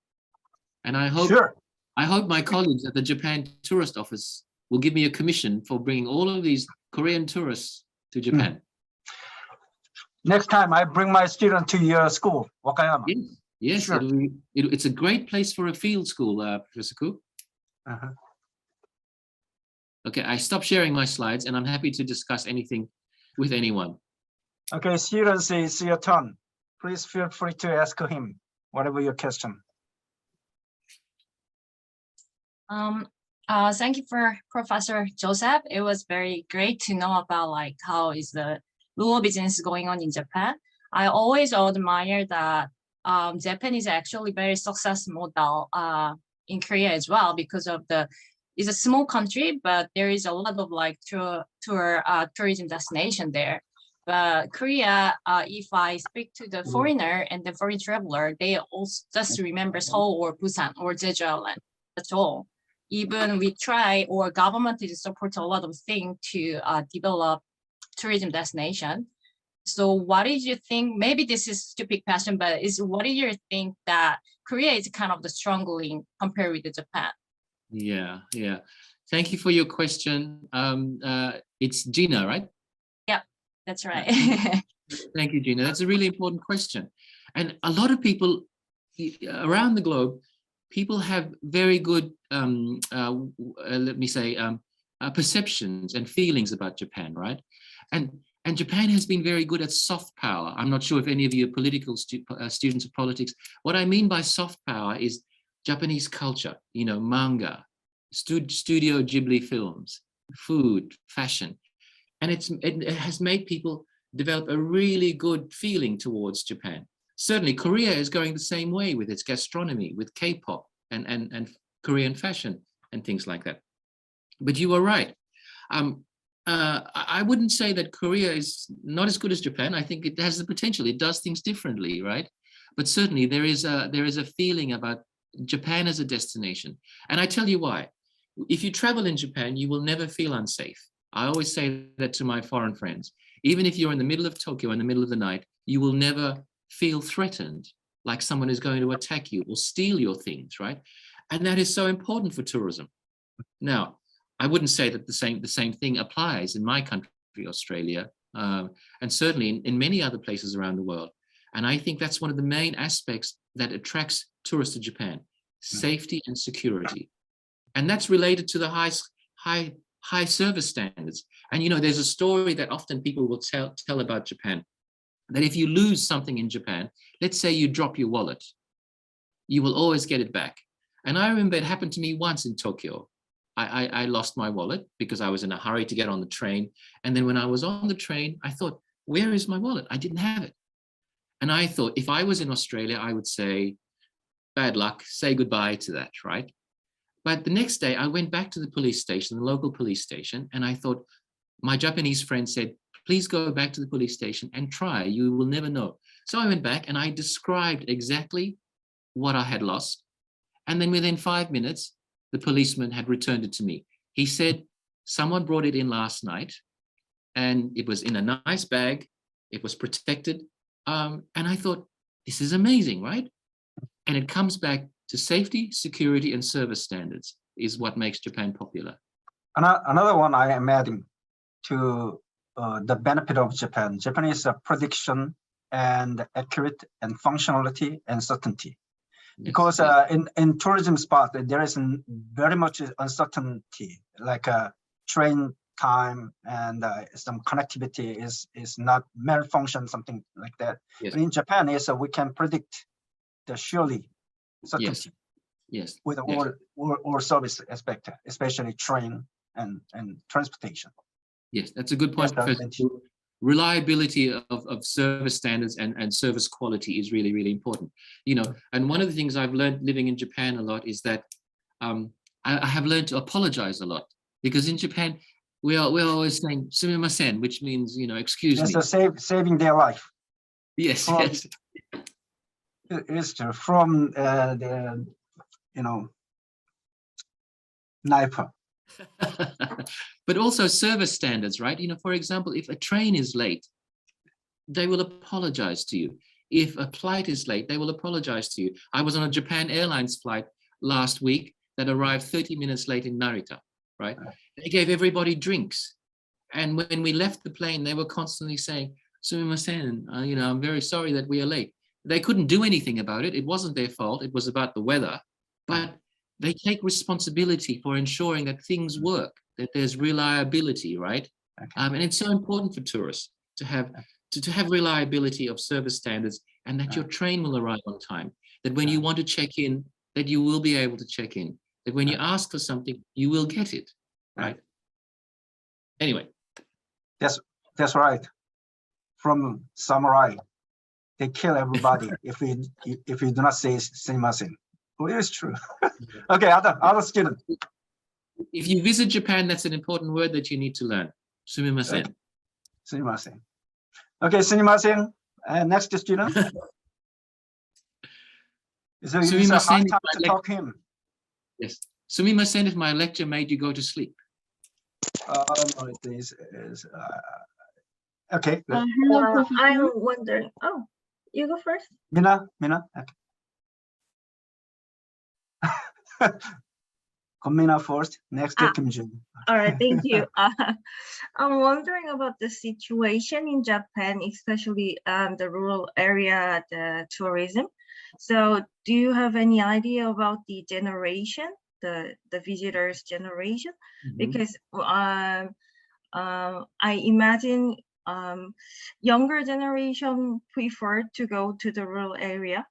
And I hope my colleagues at the Japan Tourist Office will give me a commission for bringing all of these Korean tourists to Japan. Next time I bring my student to your school, Wakayama. Yes, Sure. It's a great place for a field school, Professor Koo. Okay, I stopped sharing my slides and I'm happy to discuss anything with anyone. Okay, students, it's your turn. Please feel free to ask him whatever your question. Thank you for Professor Joseph. It was very great to know about like how is the rural business going on in Japan. I always admire that Japan is actually very successful model in Korea as well because of it's a small country, but there is a lot of like tourism destination there. But Korea, if I speak to the foreigner and the foreign traveler, they also just remember Seoul or Busan or Jeju Island. That's all. Even we try or government is support a lot of things to develop tourism destination. So what did you think? Maybe this is a stupid question, but what do you think that Korea is kind of the struggling compared with Japan? Yeah. Thank you for your question. It's Gina, right? Yep, that's right. Thank you, Gina. That's a really important question. And a lot of people around the globe, people have very good, let me say, perceptions and feelings about Japan, right? And Japan has been very good at soft power. I'm not sure if any of you are political students of politics. What I mean by soft power is Japanese culture, manga, Studio Ghibli films, food, fashion. And it has made people develop a really good feeling towards Japan. Certainly, Korea is going the same way with its gastronomy, with K-pop and Korean fashion and things like that. But you are right. I wouldn't say that Korea is not as good as Japan. I think it has the potential. It does things differently, right? But certainly there is a feeling about Japan as a destination. And I tell you why. If you travel in Japan, you will never feel unsafe. I always say that to my foreign friends. Even if you're in the middle of Tokyo in the middle of the night, you will never feel threatened, like someone is going to attack you or steal your things, right? And that is so important for tourism. Now, I wouldn't say that the same thing applies in my country, Australia, and certainly in many other places around the world. And I think that's one of the main aspects that attracts tourists to Japan: safety and security. And that's related to the high service standards. And there's a story that often people will tell about Japan, that if you lose something in Japan, let's say you drop your wallet, you will always get it back. And I remember it happened to me once in Tokyo. I lost my wallet because I was in a hurry to get on the train. And then when I was on the train, I thought, where is my wallet? I didn't have it. And I thought, if I was in Australia, I would say, bad luck, say goodbye to that, right? But the next day I went back to the police station, the local police station, and I thought, my Japanese friend said, please go back to the police station and try, you will never know. So I went back and I described exactly what I had lost. And then within 5 minutes, the policeman had returned it to me. He said, someone brought it in last night and it was in a nice bag. It was protected. And I thought, this is amazing, right? And it comes back to safety, security, and service standards is what makes Japan popular. Another one I am adding to the benefit of Japan. Japan is a prediction and accurate and functionality and certainty. Because in tourism spot, there is very much uncertainty, like a train time and some connectivity is not malfunction, something like that. Yes. But in Japan, we can predict the surely certainty. Yes. With all service aspect, especially train and transportation. Yes, that's a good point, Professor. Reliability of service standards and service quality is really, really important. And one of the things I've learned living in Japan a lot is that I have learned to apologize a lot, because in Japan we're always saying sumimasen, which means excuse me. So saving their life. Yes, yes. It's from the knife. But also service standards, right? For example, if a train is late, they will apologize to you. If a flight is late, they will apologize to you. I was on a Japan Airlines flight last week that arrived 30 minutes late in Narita, right? They gave everybody drinks. And when we left the plane, they were constantly saying, "Sumimasen, I'm very sorry that we are late." They couldn't do anything about it. It wasn't their fault. It was about the weather. But they take responsibility for ensuring that things work, that there's reliability, right? Okay. And it's so important for tourists to have reliability of service standards, and that your train will arrive on time. That when you want to check in, that you will be able to check in. That when you ask for something, you will get it, right? Anyway. That's right. From samurai, they kill everybody if you do not say "sumimasen." Well, it is true. Okay, other student. If you visit Japan, that's an important word that you need to learn. Sumimasen. Okay. Sumimasen. Okay, sumimasen. Next student. So it's a hard time to talk him. Yes. Sumimasen if my lecture made you go to sleep. No, it is. Okay. Hello, Professor. I'm wondering. Oh, you go first. Mina. Okay. Mina first. Next, Kim Jun. All right, thank you. I'm wondering about the situation in Japan, especially the rural area, the tourism. So, do you have any idea about the generation, the visitors' generation? Because I imagine younger generation prefer to go to the rural area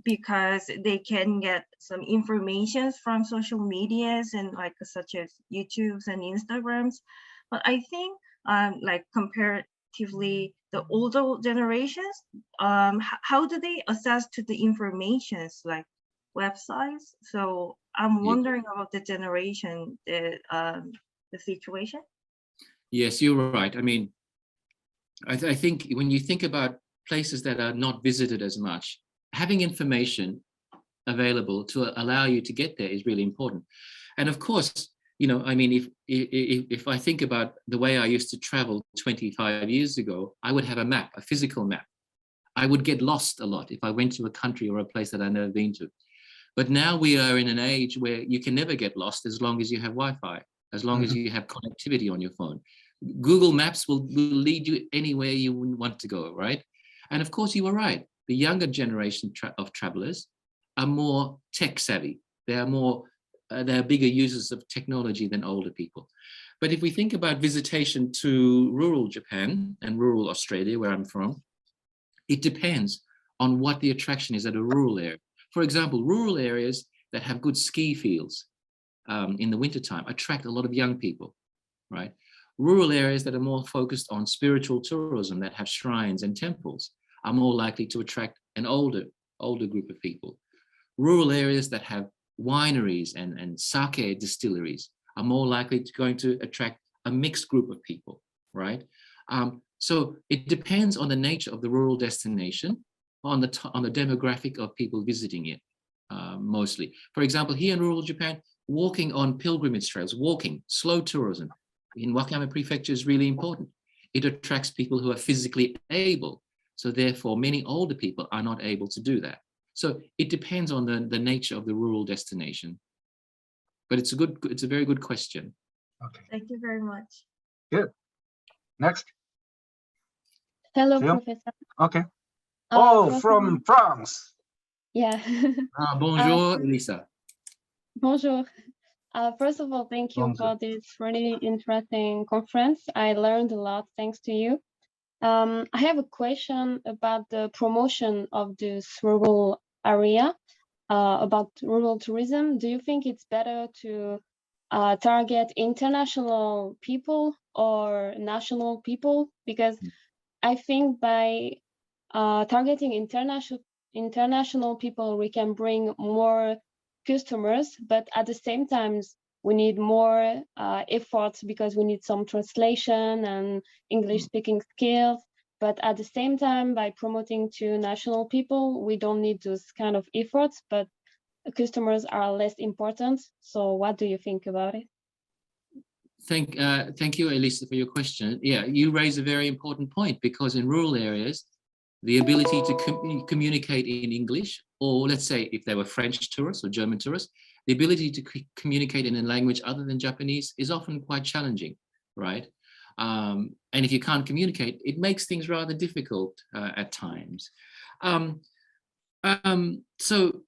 because they can get some information from social medias and such as YouTubes and Instagrams. But I think comparatively the older generations, how do they access to the informations like websites? So I'm wondering about the generation, the situation. Yes, you're right. I mean, I think when you think about places that are not visited as much, having information available to allow you to get there is really important. And of course, I mean, if I think about the way I used to travel 25 years ago, I would have a map, a physical map. I would get lost a lot if I went to a country or a place that I've never been to. But now we are in an age where you can never get lost as long as you have Wi-Fi, as long as you have connectivity on your phone. Google Maps will lead you anywhere you want to go, right? And of course, you were right. The younger generation of travelers are more tech savvy. They are bigger users of technology than older people. But if we think about visitation to rural Japan and rural Australia, where I'm from, it depends on what the attraction is at a rural area. For example, rural areas that have good ski fields in the wintertime attract a lot of young people, right? Rural areas that are more focused on spiritual tourism, that have shrines and temples, are more likely to attract an older group of people. Rural areas that have wineries and sake distilleries are more likely going to attract a mixed group of people, right? So it depends on the nature of the rural destination, on the demographic of people visiting it, mostly. For example, here in rural Japan, walking on pilgrimage trails, slow tourism in Wakayama Prefecture is really important. It attracts people who are physically able. So therefore, many older people are not able to do that. So it depends on the nature of the rural destination. But it's a very good question. Okay. Thank you very much. Good. Next. Hello, Jill? Professor. Okay. Professor. From France. Yeah. Bonjour, Lisa. Bonjour. First of all, thank you for this really interesting conference. I learned a lot thanks to you. I have a question about the promotion of this rural area, about rural tourism. Do you think it's better to target international people or national people? Because I think by targeting international people, we can bring more customers, but at the same time, we need more efforts because we need some translation and English speaking skills. But at the same time, by promoting to national people, we don't need those kind of efforts, but customers are less important. So what do you think about it? Thank you, Elisa, for your question. Yeah, you raise a very important point, because in rural areas, the ability to communicate in English, or let's say if they were French tourists or German tourists, the ability to communicate in a language other than Japanese is often quite challenging, right? And if you can't communicate, it makes things rather difficult at times. So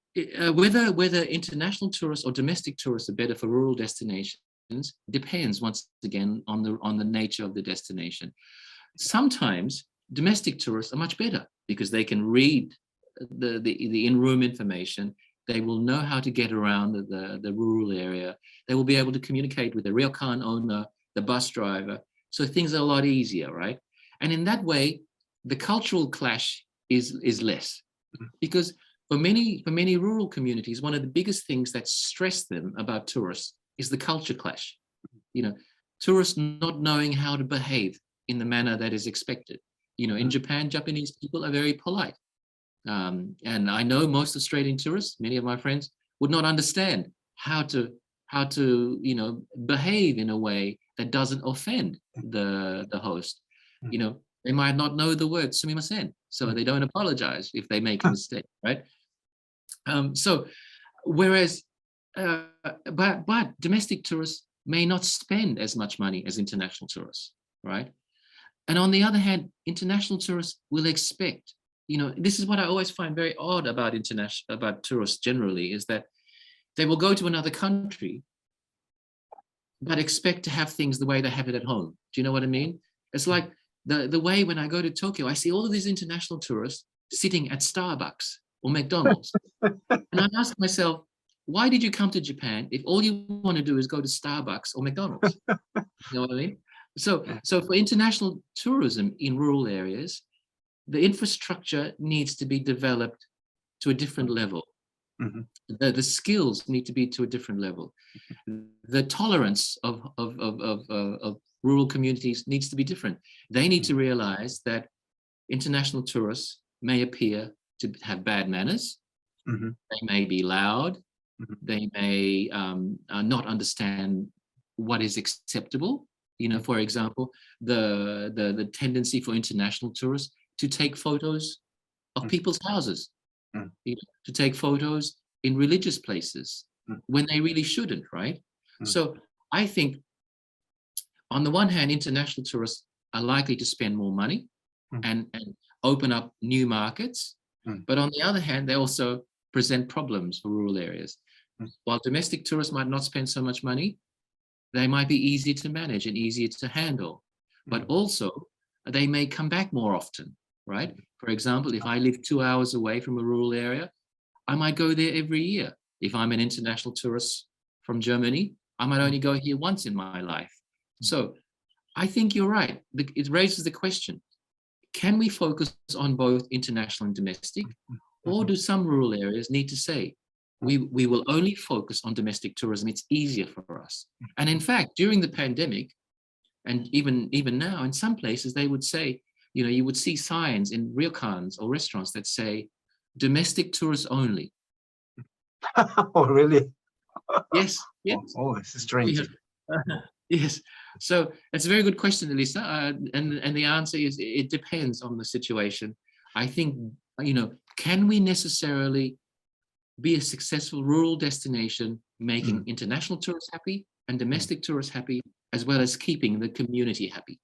whether international tourists or domestic tourists are better for rural destinations depends once again on the nature of the destination. Sometimes domestic tourists are much better because they can read the in-room information. They will know how to get around the rural area. They will be able to communicate with the ryokan owner, the bus driver. So things are a lot easier, right? And in that way, the cultural clash is less. Because for many rural communities, one of the biggest things that stress them about tourists is the culture clash. You know, tourists not knowing how to behave in the manner that is expected. You know, in Japan, Japanese people are very polite. And I know most Australian tourists, many of my friends, would not understand how to behave in a way that doesn't offend the host. You know, they might not know the word sumimasen, so they don't apologize if they make a mistake, right? So whereas, but domestic tourists may not spend as much money as international tourists, right? And on the other hand, international tourists will expect, this is what I always find very odd about tourists generally, is that they will go to another country, but expect to have things the way they have it at home. Do you know what I mean? It's like the way when I go to Tokyo, I see all of these international tourists sitting at Starbucks or McDonald's. And I ask myself, why did you come to Japan if all you want to do is go to Starbucks or McDonald's? You know what I mean? So for international tourism in rural areas, the infrastructure needs to be developed to a different level. Mm-hmm. The skills need to be to a different level. The tolerance of rural communities needs to be different. They need to realize that international tourists may appear to have bad manners. Mm-hmm. They may be loud. Mm-hmm. They may not understand what is acceptable. For example, the tendency for international tourists to take photos of people's houses, to take photos in religious places when they really shouldn't, right? So I think on the one hand, international tourists are likely to spend more money and open up new markets. But on the other hand, they also present problems for rural areas. While domestic tourists might not spend so much money, they might be easier to manage and easier to handle. But also, they may come back more often, right? For example, if I live 2 hours away from a rural area, I might go there every year. If I'm an international tourist from Germany, I might only go here once in my life. So I think you're right. It raises the question, can we focus on both international and domestic? Or do some rural areas need to say, we will only focus on domestic tourism, it's easier for us. And in fact, during the pandemic, and even now, in some places, they would say, you would see signs in ryokans or restaurants that say, domestic tourists only. Oh, really? Yes. Yes. Oh, it's strange. Yes. So it's a very good question, Elisa. And the answer is, it depends on the situation. I think, can we necessarily be a successful rural destination, making international tourists happy and domestic tourists happy, as well as keeping the community happy?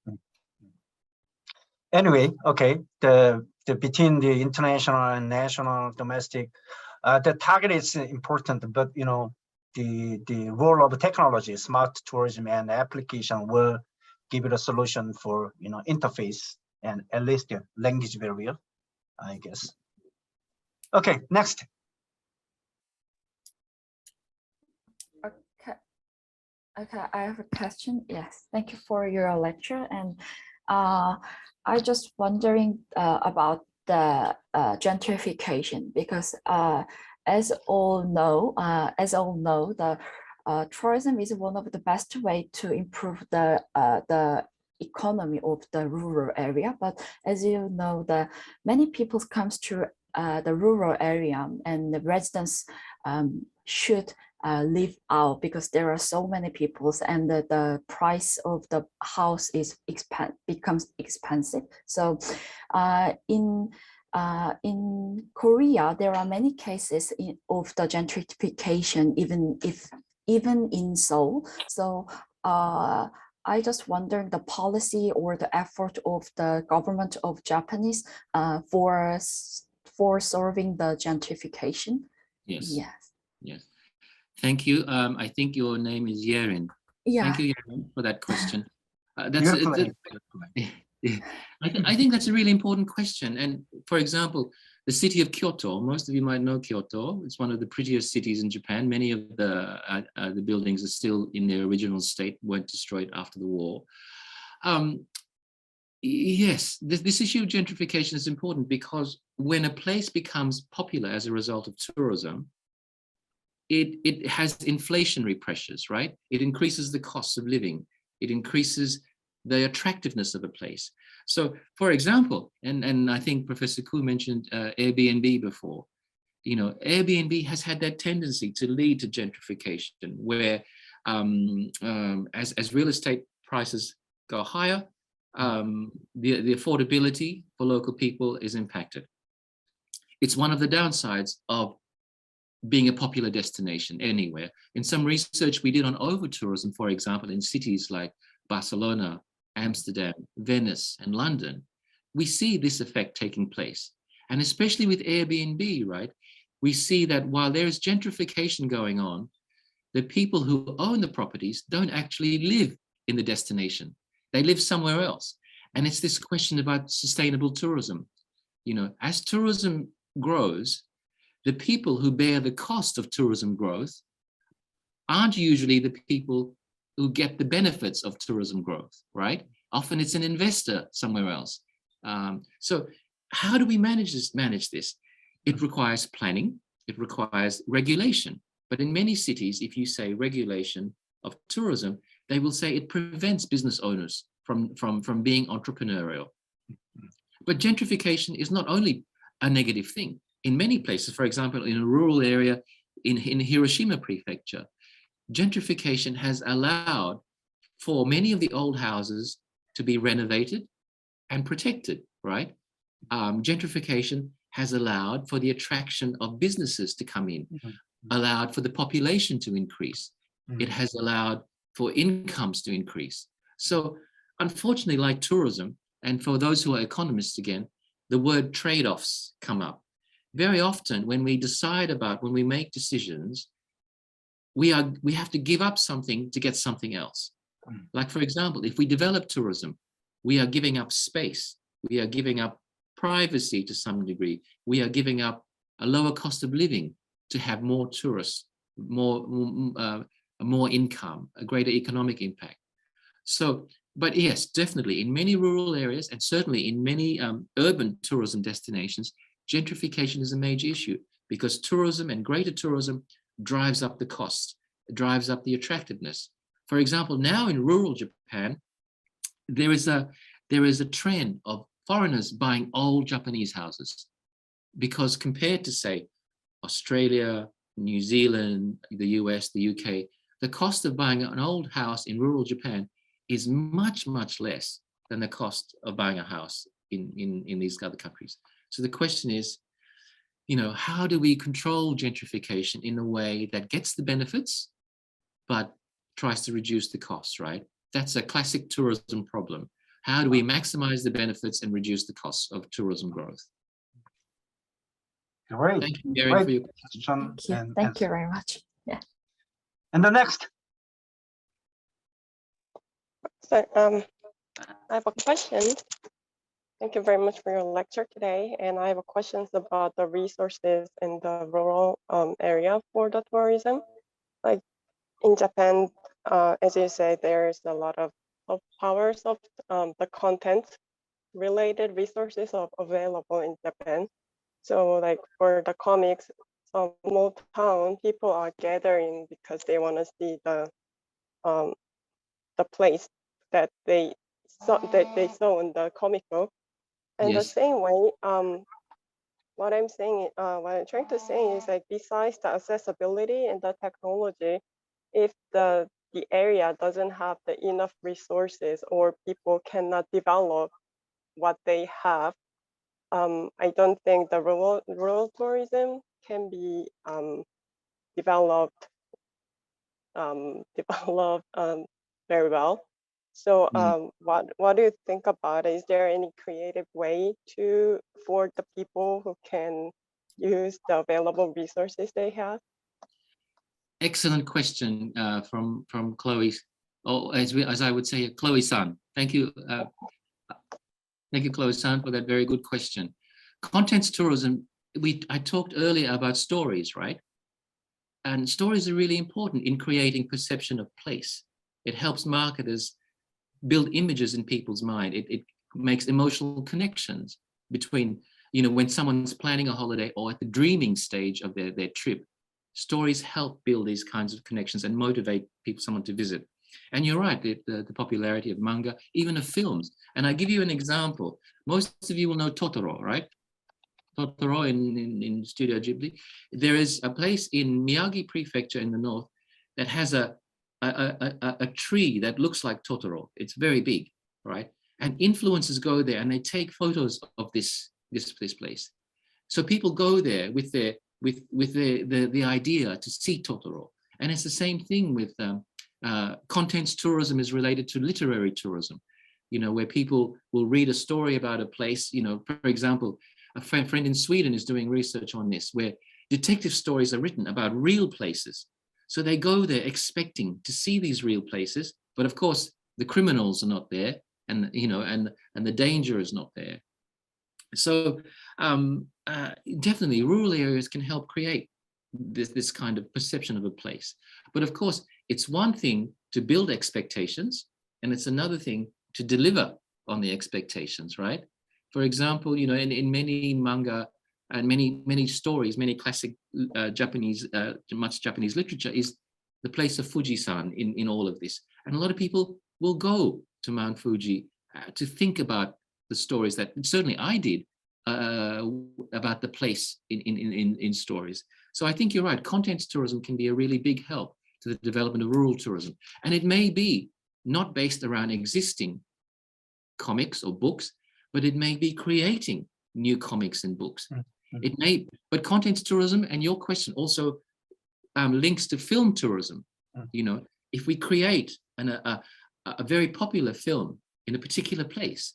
Anyway, okay, the between the international and national, domestic, the target is important, but the role of technology, smart tourism and application will give it a solution for interface and at least the language barrier, I guess. Okay, next. Okay, I have a question. Yes, thank you for your lecture. And I just wondering about the gentrification, because as all know, the tourism is one of the best way to improve the economy of the rural area. But as you know, many people comes to the rural area, and the residents should live out because there are so many people, and the price of the house becomes expensive. So in Korea, there are many cases of the gentrification, even in Seoul. So I just wondering the policy or the effort of the government of Japanese for solving the gentrification. Yes. Yes. Yes. Thank you. I think your name is Yerin. Yeah. Thank you, Yerin, for that question. I think that's a really important question. And for example, the city of Kyoto, most of you might know Kyoto. It's one of the prettiest cities in Japan. Many of the buildings are still in their original state, weren't destroyed after the war. Yes, this issue of gentrification is important because when a place becomes popular as a result of tourism, it has inflationary pressures, right? It increases the cost of living. It increases the attractiveness of a place. So, for example, and I think Professor Koo mentioned Airbnb before. You know, Airbnb has had that tendency to lead to gentrification, where as real estate prices go higher, the affordability for local people is impacted. It's one of the downsides of being a popular destination anywhere. In some research we did on over-tourism, for example, in cities like Barcelona, Amsterdam, Venice, and London, we see this effect taking place. And especially with Airbnb, right? We see that while there is gentrification going on, the people who own the properties don't actually live in the destination. They live somewhere else. And it's this question about sustainable tourism. You know, as tourism grows, the people who bear the cost of tourism growth aren't usually the people who get the benefits of tourism growth, right? Often it's an investor somewhere else. So how do we manage this? It requires planning, it requires regulation. But in many cities, if you say regulation of tourism, they will say it prevents business owners from being entrepreneurial. But gentrification is not only a negative thing. In many places, for example, in a rural area in Hiroshima Prefecture, gentrification has allowed for many of the old houses to be renovated and protected, right? Gentrification has allowed for the attraction of businesses to come in, allowed for the population to increase. It has allowed for incomes to increase. So unfortunately, like tourism, and for those who are economists again, the word trade-offs come up. Very often when we make decisions, we have to give up something to get something else. Like, for example, if we develop tourism, we are giving up space. We are giving up privacy to some degree. We are giving up a lower cost of living to have more tourists, more income, a greater economic impact. So, but yes, definitely in many rural areas and certainly in many urban tourism destinations, gentrification is a major issue because tourism and greater tourism drives up the cost, drives up the attractiveness. For example, now in rural Japan, there is a trend of foreigners buying old Japanese houses because compared to, say, Australia, New Zealand, the US, the UK, the cost of buying an old house in rural Japan is much, much less than the cost of buying a house in these other countries. So the question is, you know, how do we control gentrification in a way that gets the benefits, but tries to reduce the costs, right? That's a classic tourism problem. How do we maximize the benefits and reduce the costs of tourism growth? Great. Thank you, Gary, for your question. Thank you very much. Yeah. And the next. So I have a question. Thank you very much for your lecture today. And I have questions about the resources in the rural area for the tourism. Like in Japan, as you say, there's a lot of powers of the content related resources available in Japan. So like for the comics, small town people are gathering because they want to see the place that they saw in the comic book. And Yes. the same way, what I'm trying to say is like besides the accessibility and the technology, if the area doesn't have the enough resources or people cannot develop what they have, I don't think the rural tourism can be developed very well. So what do you think about it? Is there any creative way for the people who can use the available resources they have? Excellent question from Chloe, or as I would say, Chloe-san. Thank you. Thank you, Chloe-san, for that very good question. Contents tourism, I talked earlier about stories, right? And stories are really important in creating perception of place. It helps marketers build images in people's mind. It makes emotional connections between, when someone's planning a holiday or at the dreaming stage of their trip. Stories help build these kinds of connections and motivate someone to visit. And you're right, the popularity of manga, even of films. And I give you an example. Most of you will know Totoro, right? Totoro in Studio Ghibli. There is a place in Miyagi Prefecture in the north that has a tree that looks like Totoro. It's very big, right? And influencers go there and they take photos of this place. So people go there with the idea to see Totoro. And it's the same thing with contents tourism is related to literary tourism, where people will read a story about a place. For example, a friend in Sweden is doing research on this, where detective stories are written about real places. So they go there expecting to see these real places, but of course the criminals are not there, and the danger is not there. So definitely rural areas can help create this kind of perception of a place. But of course, it's one thing to build expectations, and it's another thing to deliver on the expectations, right? For example, in many manga and many stories, many classic Japanese literature is the place of Fuji-san in all of this. And a lot of people will go to Mount Fuji to think about the stories that certainly I did about the place in stories. So I think you're right, contents tourism can be a really big help to the development of rural tourism. And it may be not based around existing comics or books, but it may be creating new comics and books. It may, but contents tourism, and your question also links to film tourism. If we create a very popular film in a particular place,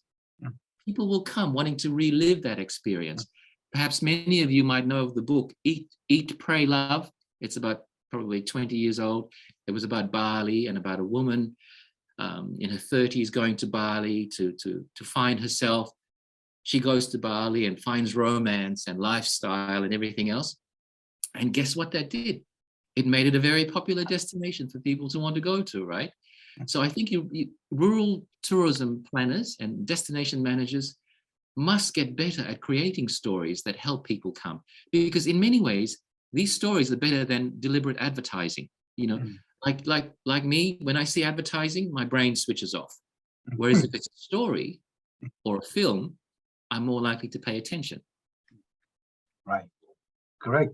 people will come wanting to relive that experience. Perhaps many of you might know of the book Eat, Pray, Love. It's about probably 20 years old. It was about Bali and about a woman in her 30s going to Bali to find herself. She goes to Bali and finds romance and lifestyle and everything else. And guess what that did? It made it a very popular destination for people to want to go to, right? So I think rural tourism planners and destination managers must get better at creating stories that help people come. Because in many ways, these stories are better than deliberate advertising. Like me, when I see advertising, my brain switches off. Whereas if it's a story or a film, I'm more likely to pay attention. Right. Great.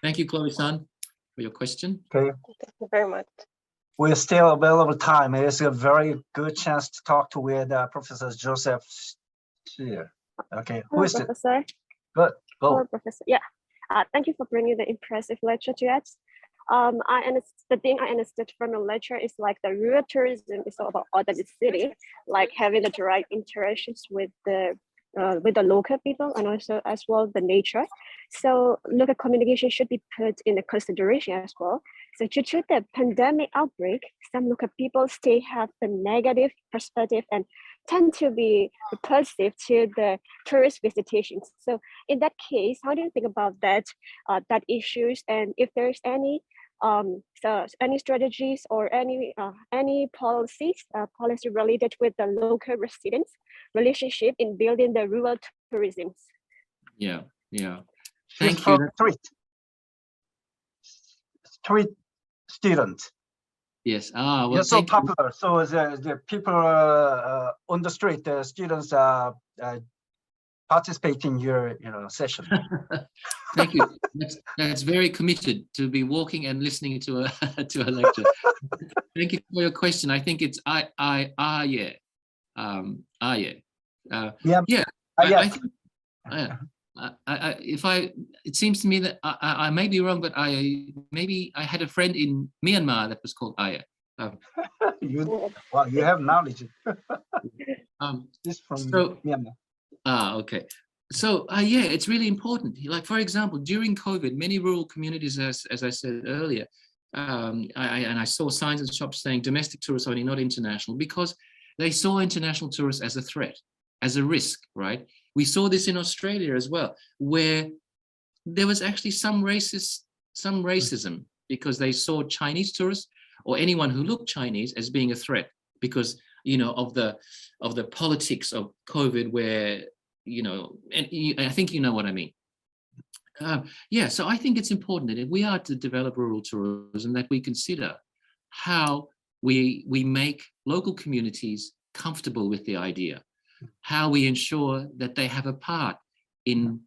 Thank you, Chloe-san, for your question. Okay. Thank you very much. We're still available time. It is a very good chance to talk with Professor Joseph here. Okay. Hello, Professor. Good. Go. Hello, Professor. Yeah. Thank you for bringing the impressive lecture to us. The thing I understood from your lecture is like the rural tourism is all about authenticity, like having the direct interactions with the local people and also as well the nature. So local communication should be put in the consideration as well. So due to the pandemic outbreak, some local people still have the negative perspective and tend to be repulsive to the tourist visitations. So in that case, how do you think about that issues, and if there's any strategies or any policy related with the local residents relationship in building the rural tourism? Yeah. Thank you. Street student. Yes. Well, you're so popular. So the people on the street, the students participate in your session. Thank you. That's very committed to be walking and listening to a lecture. Thank you for your question. I think it's it seems to me that I may be wrong, but I had a friend in Myanmar that was called Aya. Wow, you have knowledge. This from so Myanmar. okay. So yeah, it's really important. Like, for example, during COVID, many rural communities, as I said earlier, I saw signs in shops saying domestic tourists only, not international, because they saw international tourists as a threat, as a risk, right? We saw this in Australia as well, where there was actually some racism, because they saw Chinese tourists or anyone who looked Chinese as being a threat because, you know, of the politics of COVID, where, you know, and I think you know what I mean. Yeah, so I think it's important that if we are to develop rural tourism, that we consider how we make local communities comfortable with the idea, how we ensure that they have a part in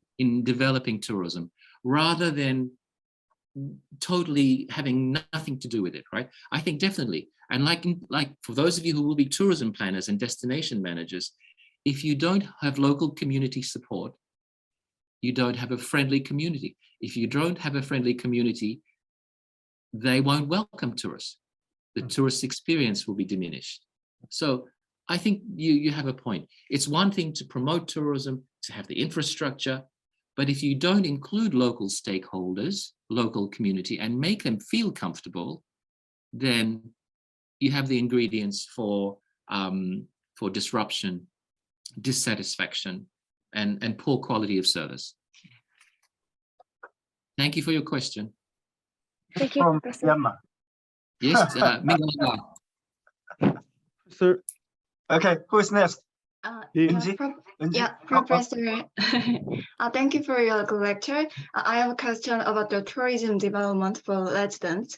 developing tourism, rather than totally having nothing to do with it, right? I think definitely, and like for those of you who will be tourism planners and destination managers, if you don't have local community support, you don't have a friendly community. If you don't have a friendly community, they won't welcome tourists. The tourist experience will be diminished. So I think you have a point. It's one thing to promote tourism, to have the infrastructure, but if you don't include local stakeholders, local community, and make them feel comfortable, then you have the ingredients for disruption, dissatisfaction, and poor quality of service. Thank you for your question. Thank you, From Professor. Myanmar. Yes, Mingala. Sir, Okay, who is next? Yeah, Inji? Inji? Yeah, Professor, thank you for your good lecture. I have a question about the tourism development for residents.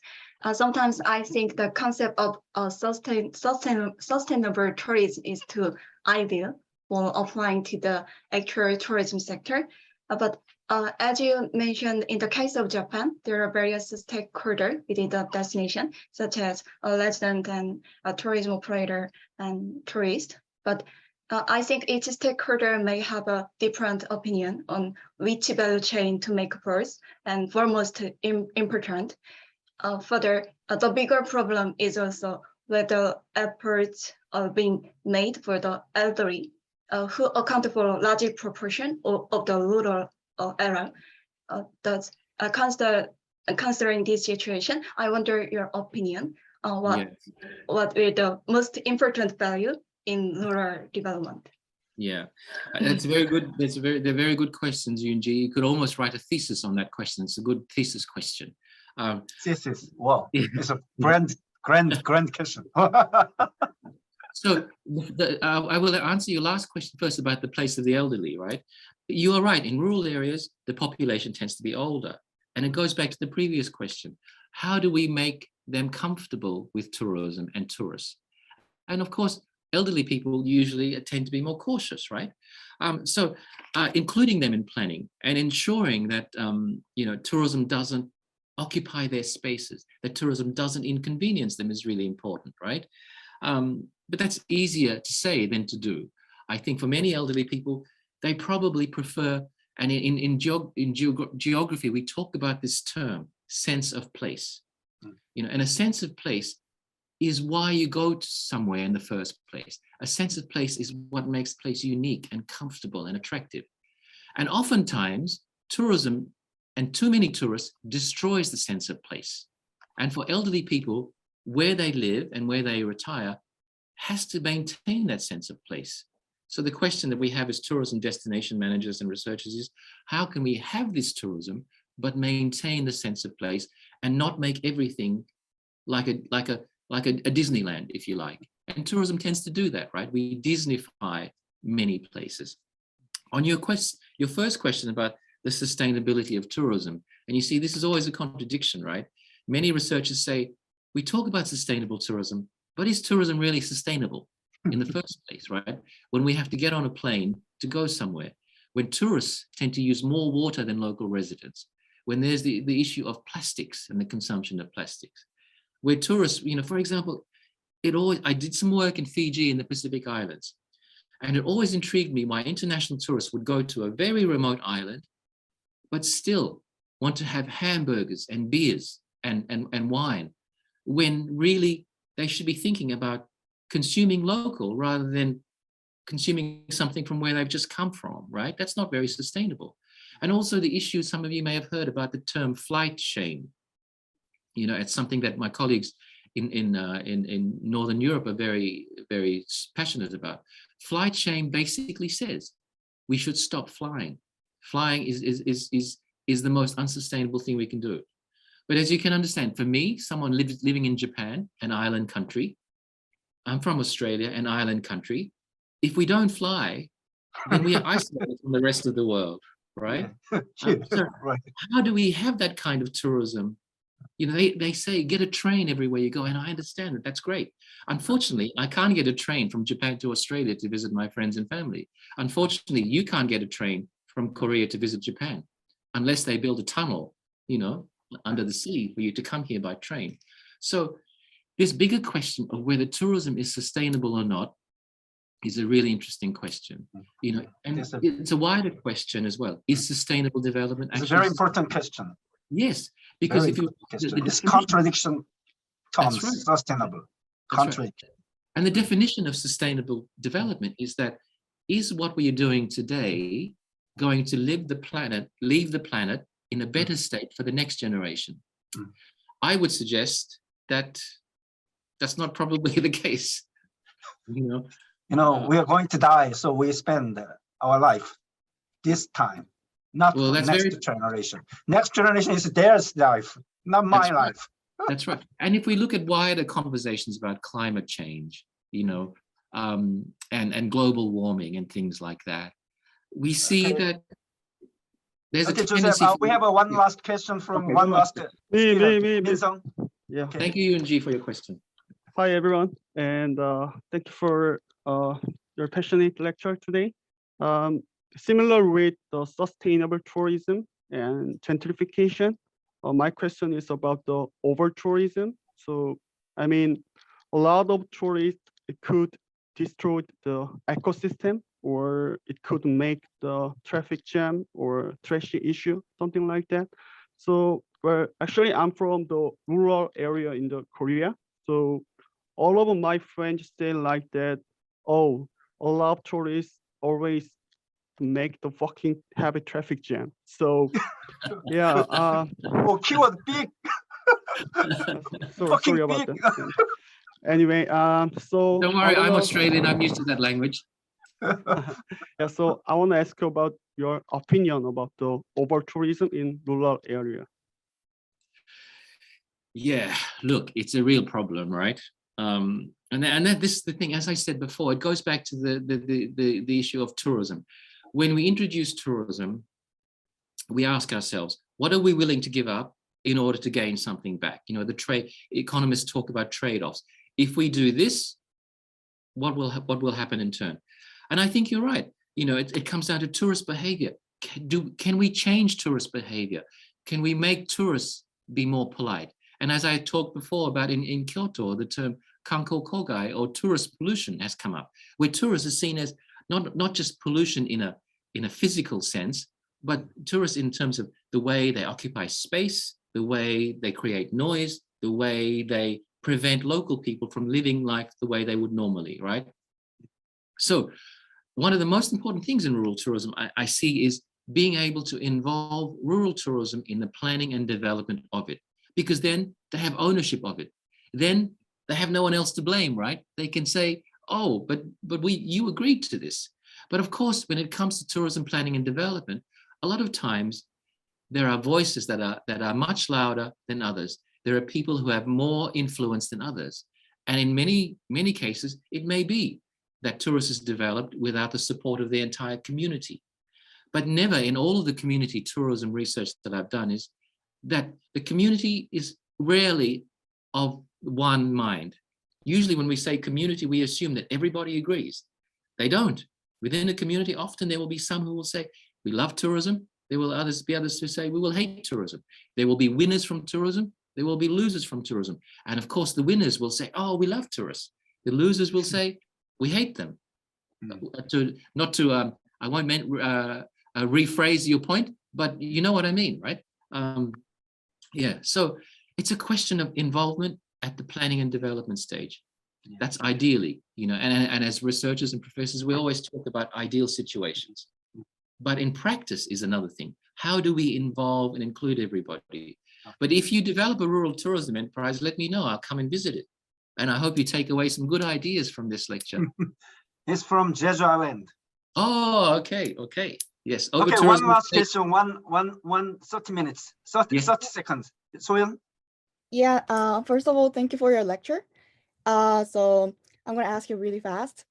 Sometimes I think the concept of sustainable tourism is too ideal for applying to the actual tourism sector. But as you mentioned, in the case of Japan, there are various stakeholders within the destination, such as a resident and a tourism operator and tourist. But I think each stakeholder may have a different opinion on which value chain to make first and foremost important. Further, the bigger problem is also whether efforts are being made for the elderly, who account for a large proportion of the rural area. Thus, considering this situation, I wonder your opinion on what are the most important value in rural development. Yeah, that's very good. They're very good questions, Yunji. You could almost write a thesis on that question. It's a good thesis question. Thesis. Wow, it's a grand question. So I will answer your last question first about the place of the elderly, right? You are right. In rural areas, the population tends to be older. And it goes back to the previous question. How do we make them comfortable with tourism and tourists? And of course, elderly people usually tend to be more cautious, right? So including them in planning and ensuring that tourism doesn't occupy their spaces, that tourism doesn't inconvenience them is really important, right? But that's easier to say than to do. I think for many elderly people, they probably prefer, and in geography, we talk about this term, sense of place. And a sense of place is why you go to somewhere in the first place. A sense of place is what makes a place unique and comfortable and attractive. And oftentimes, tourism and too many tourists destroys the sense of place. And for elderly people, where they live and where they retire has to maintain that sense of place. So the question that we have as tourism destination managers and researchers is, how can we have this tourism but maintain the sense of place and not make everything like a Disneyland, if you like? And tourism tends to do that, right? We Disneyfy many places. On your first question about the sustainability of tourism, and you see, this is always a contradiction, right? Many researchers say, we talk about sustainable tourism, but is tourism really sustainable in the first place, right? When we have to get on a plane to go somewhere, when tourists tend to use more water than local residents, when there's the issue of plastics and the consumption of plastics, where tourists, for example, I did some work in Fiji in the Pacific Islands, and it always intrigued me why international tourists would go to a very remote island, but still want to have hamburgers and beers and wine, when really they should be thinking about consuming local rather than consuming something from where they've just come from, right? That's not very sustainable. And also the issue, some of you may have heard about the term flight shame. You know, it's something that my colleagues in Northern Europe are very, very passionate about. Flight shame basically says we should stop flying. Flying is the most unsustainable thing we can do. But as you can understand, for me, someone living in Japan, an island country, I'm from Australia, an island country. If we don't fly, then we are isolated from the rest of the world, right? So Right. how do we have that kind of tourism? You know, they say get a train everywhere you go, and I understand it. That's great. Unfortunately, I can't get a train from Japan to Australia to visit my friends and family. Unfortunately, you can't get a train from Korea to visit Japan unless they build a tunnel, you know, under the sea for you to come here by train. So this bigger question of whether tourism is sustainable or not is a really interesting question, you know, and it's a wider question as well. Is sustainable development It's a very important question. Yes, because Very if you it's contradiction terms, right. sustainable. That's right. Contradiction. And the definition of sustainable development is that is what we are doing today going to leave the planet in a better state for the next generation? I would suggest that that's not probably the case. You know, we are going to die, so we spend our life this time, not Well, for that's next very- generation. Next generation is their life, not my That's right. life. That's right. And if we look at wider conversations about climate change, you know, and global warming and things like that, we see Okay. that there's Okay, a Joseph, tendency. we have one last question from one last speaker, Min-sung. Yeah. Okay. Thank you, Yoon-ji, for your question. Hi, everyone, and thank you for your passionate lecture today. Similar with the sustainable tourism and gentrification, my question is about the over-tourism. So, I mean, a lot of tourists, it could destroy the ecosystem, or it could make the traffic jam or trashy issue, something like that. So, well, actually, I'm from the rural area in the Korea. So all of my friends say like that, oh, a lot of tourists always make the fucking heavy traffic jam. So yeah, Oh, keyword big. sorry about big. that. Anyway, so Don't worry, I'm Australian. I'm used to that language. Yeah, so I want to ask you about your opinion about the over tourism in rural area. Yeah, look, it's a real problem, right? And this is the thing, as I said before, it goes back to the issue of tourism. When we introduce tourism, we ask ourselves, what are we willing to give up in order to gain something back? You know, the economists talk about trade-offs. If we do this, what will happen in turn? And I think you're right. You know, it comes down to tourist behavior. Can we change tourist behavior? Can we make tourists be more polite? And as I talked before about in Kyoto, the term kanko kogai, or tourist pollution, has come up, where tourists are seen as not just pollution in a physical sense, but tourists in terms of the way they occupy space, the way they create noise, the way they prevent local people from living life the way they would normally, right? So one of the most important things in rural tourism I see is being able to involve rural tourism in the planning and development of it, because then they have ownership of it. Then they have no one else to blame, right? They can say, oh, but you agreed to this. But of course, when it comes to tourism planning and development, a lot of times there are voices that are much louder than others. There are people who have more influence than others. And in many cases, it may be that tourism is developed without the support of the entire community. But never in all of the community tourism research that I've done is that the community is rarely of one mind. Usually when we say community, we assume that everybody agrees. They don't. Within a community, often there will be some who will say, we love tourism. There will be others who say, we will hate tourism. There will be winners from tourism. There will be losers from tourism. And of course, the winners will say, oh, we love tourists. The losers will say, we hate them. I won't rephrase your point, but you know what I mean, right? Yeah, so it's a question of involvement at the planning and development stage. That's ideally, you know, and as researchers and professors, we always talk about ideal situations. But in practice is another thing. How do we involve and include everybody? But if you develop a rural tourism enterprise, let me know. I'll come and visit it. And I hope you take away some good ideas from this lecture. He's from Jeju Island. Oh, okay, okay. Yes. Okay, one last question, one 30 minutes, 30 seconds. Soyeon? Yeah, first of all, thank you for your lecture. So I'm going to ask you really fast.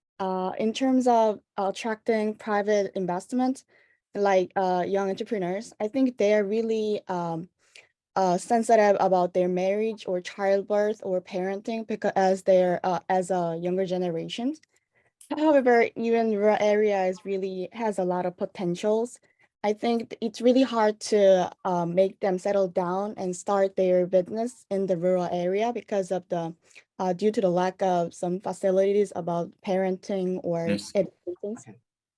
In terms of attracting private investment, like young entrepreneurs, I think they are really sensitive about their marriage or childbirth or parenting because as they're as a younger generation. However, even rural areas really has a lot of potentials. I think it's really hard to make them settle down and start their business in the rural area because of the due to the lack of some facilities about parenting or education.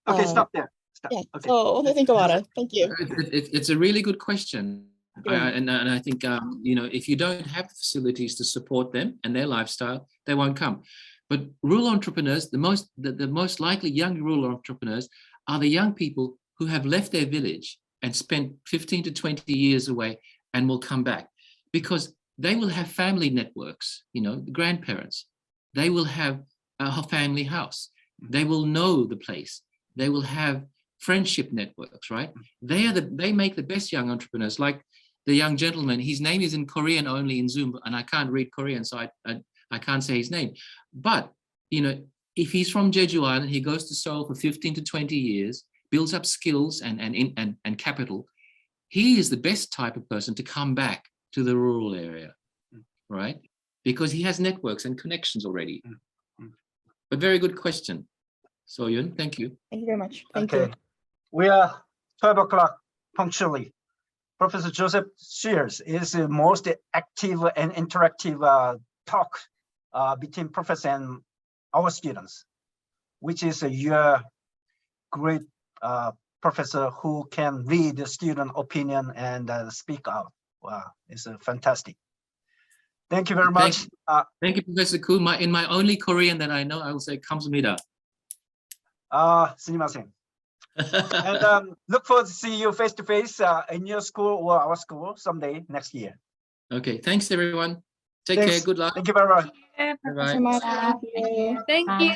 Okay, stop there. Stop. Yeah. Okay. So what do you think about it? Thank you. It's a really good question. And I think, you know, if you don't have facilities to support them and their lifestyle, they won't come. But rural entrepreneurs, the most likely young rural entrepreneurs are the young people who have left their village and spent 15 to 20 years away and will come back because they will have family networks, you know, the grandparents. They will have a family house. They will know the place. They will have friendship networks, right? They make the best young entrepreneurs, like the young gentleman. His name is in Korean only in Zoom, and I can't read Korean, so I can't say his name. But, you know, if he's from Jeju Island, he goes to Seoul for 15 to 20 years, builds up skills and capital. He is the best type of person to come back to the rural area, right? Because he has networks and connections already. But very good question, Soyeon. Thank you. Thank you very much. Thank you. We are 12 o'clock punctually. Professor Joseph Shears is the most active and interactive talk between professor and our students, which is your great professor who can read the student opinion and speak out. Wow, it's fantastic. Thank you very much. Thank you, Professor Koo. In my only Korean that I know, I will say 감사합니다. 스미마셍. And look forward to see you face to face in your school or our school someday next year. Okay, thanks everyone. Take care. Good luck. Thank you very much. Thank you. Thank you.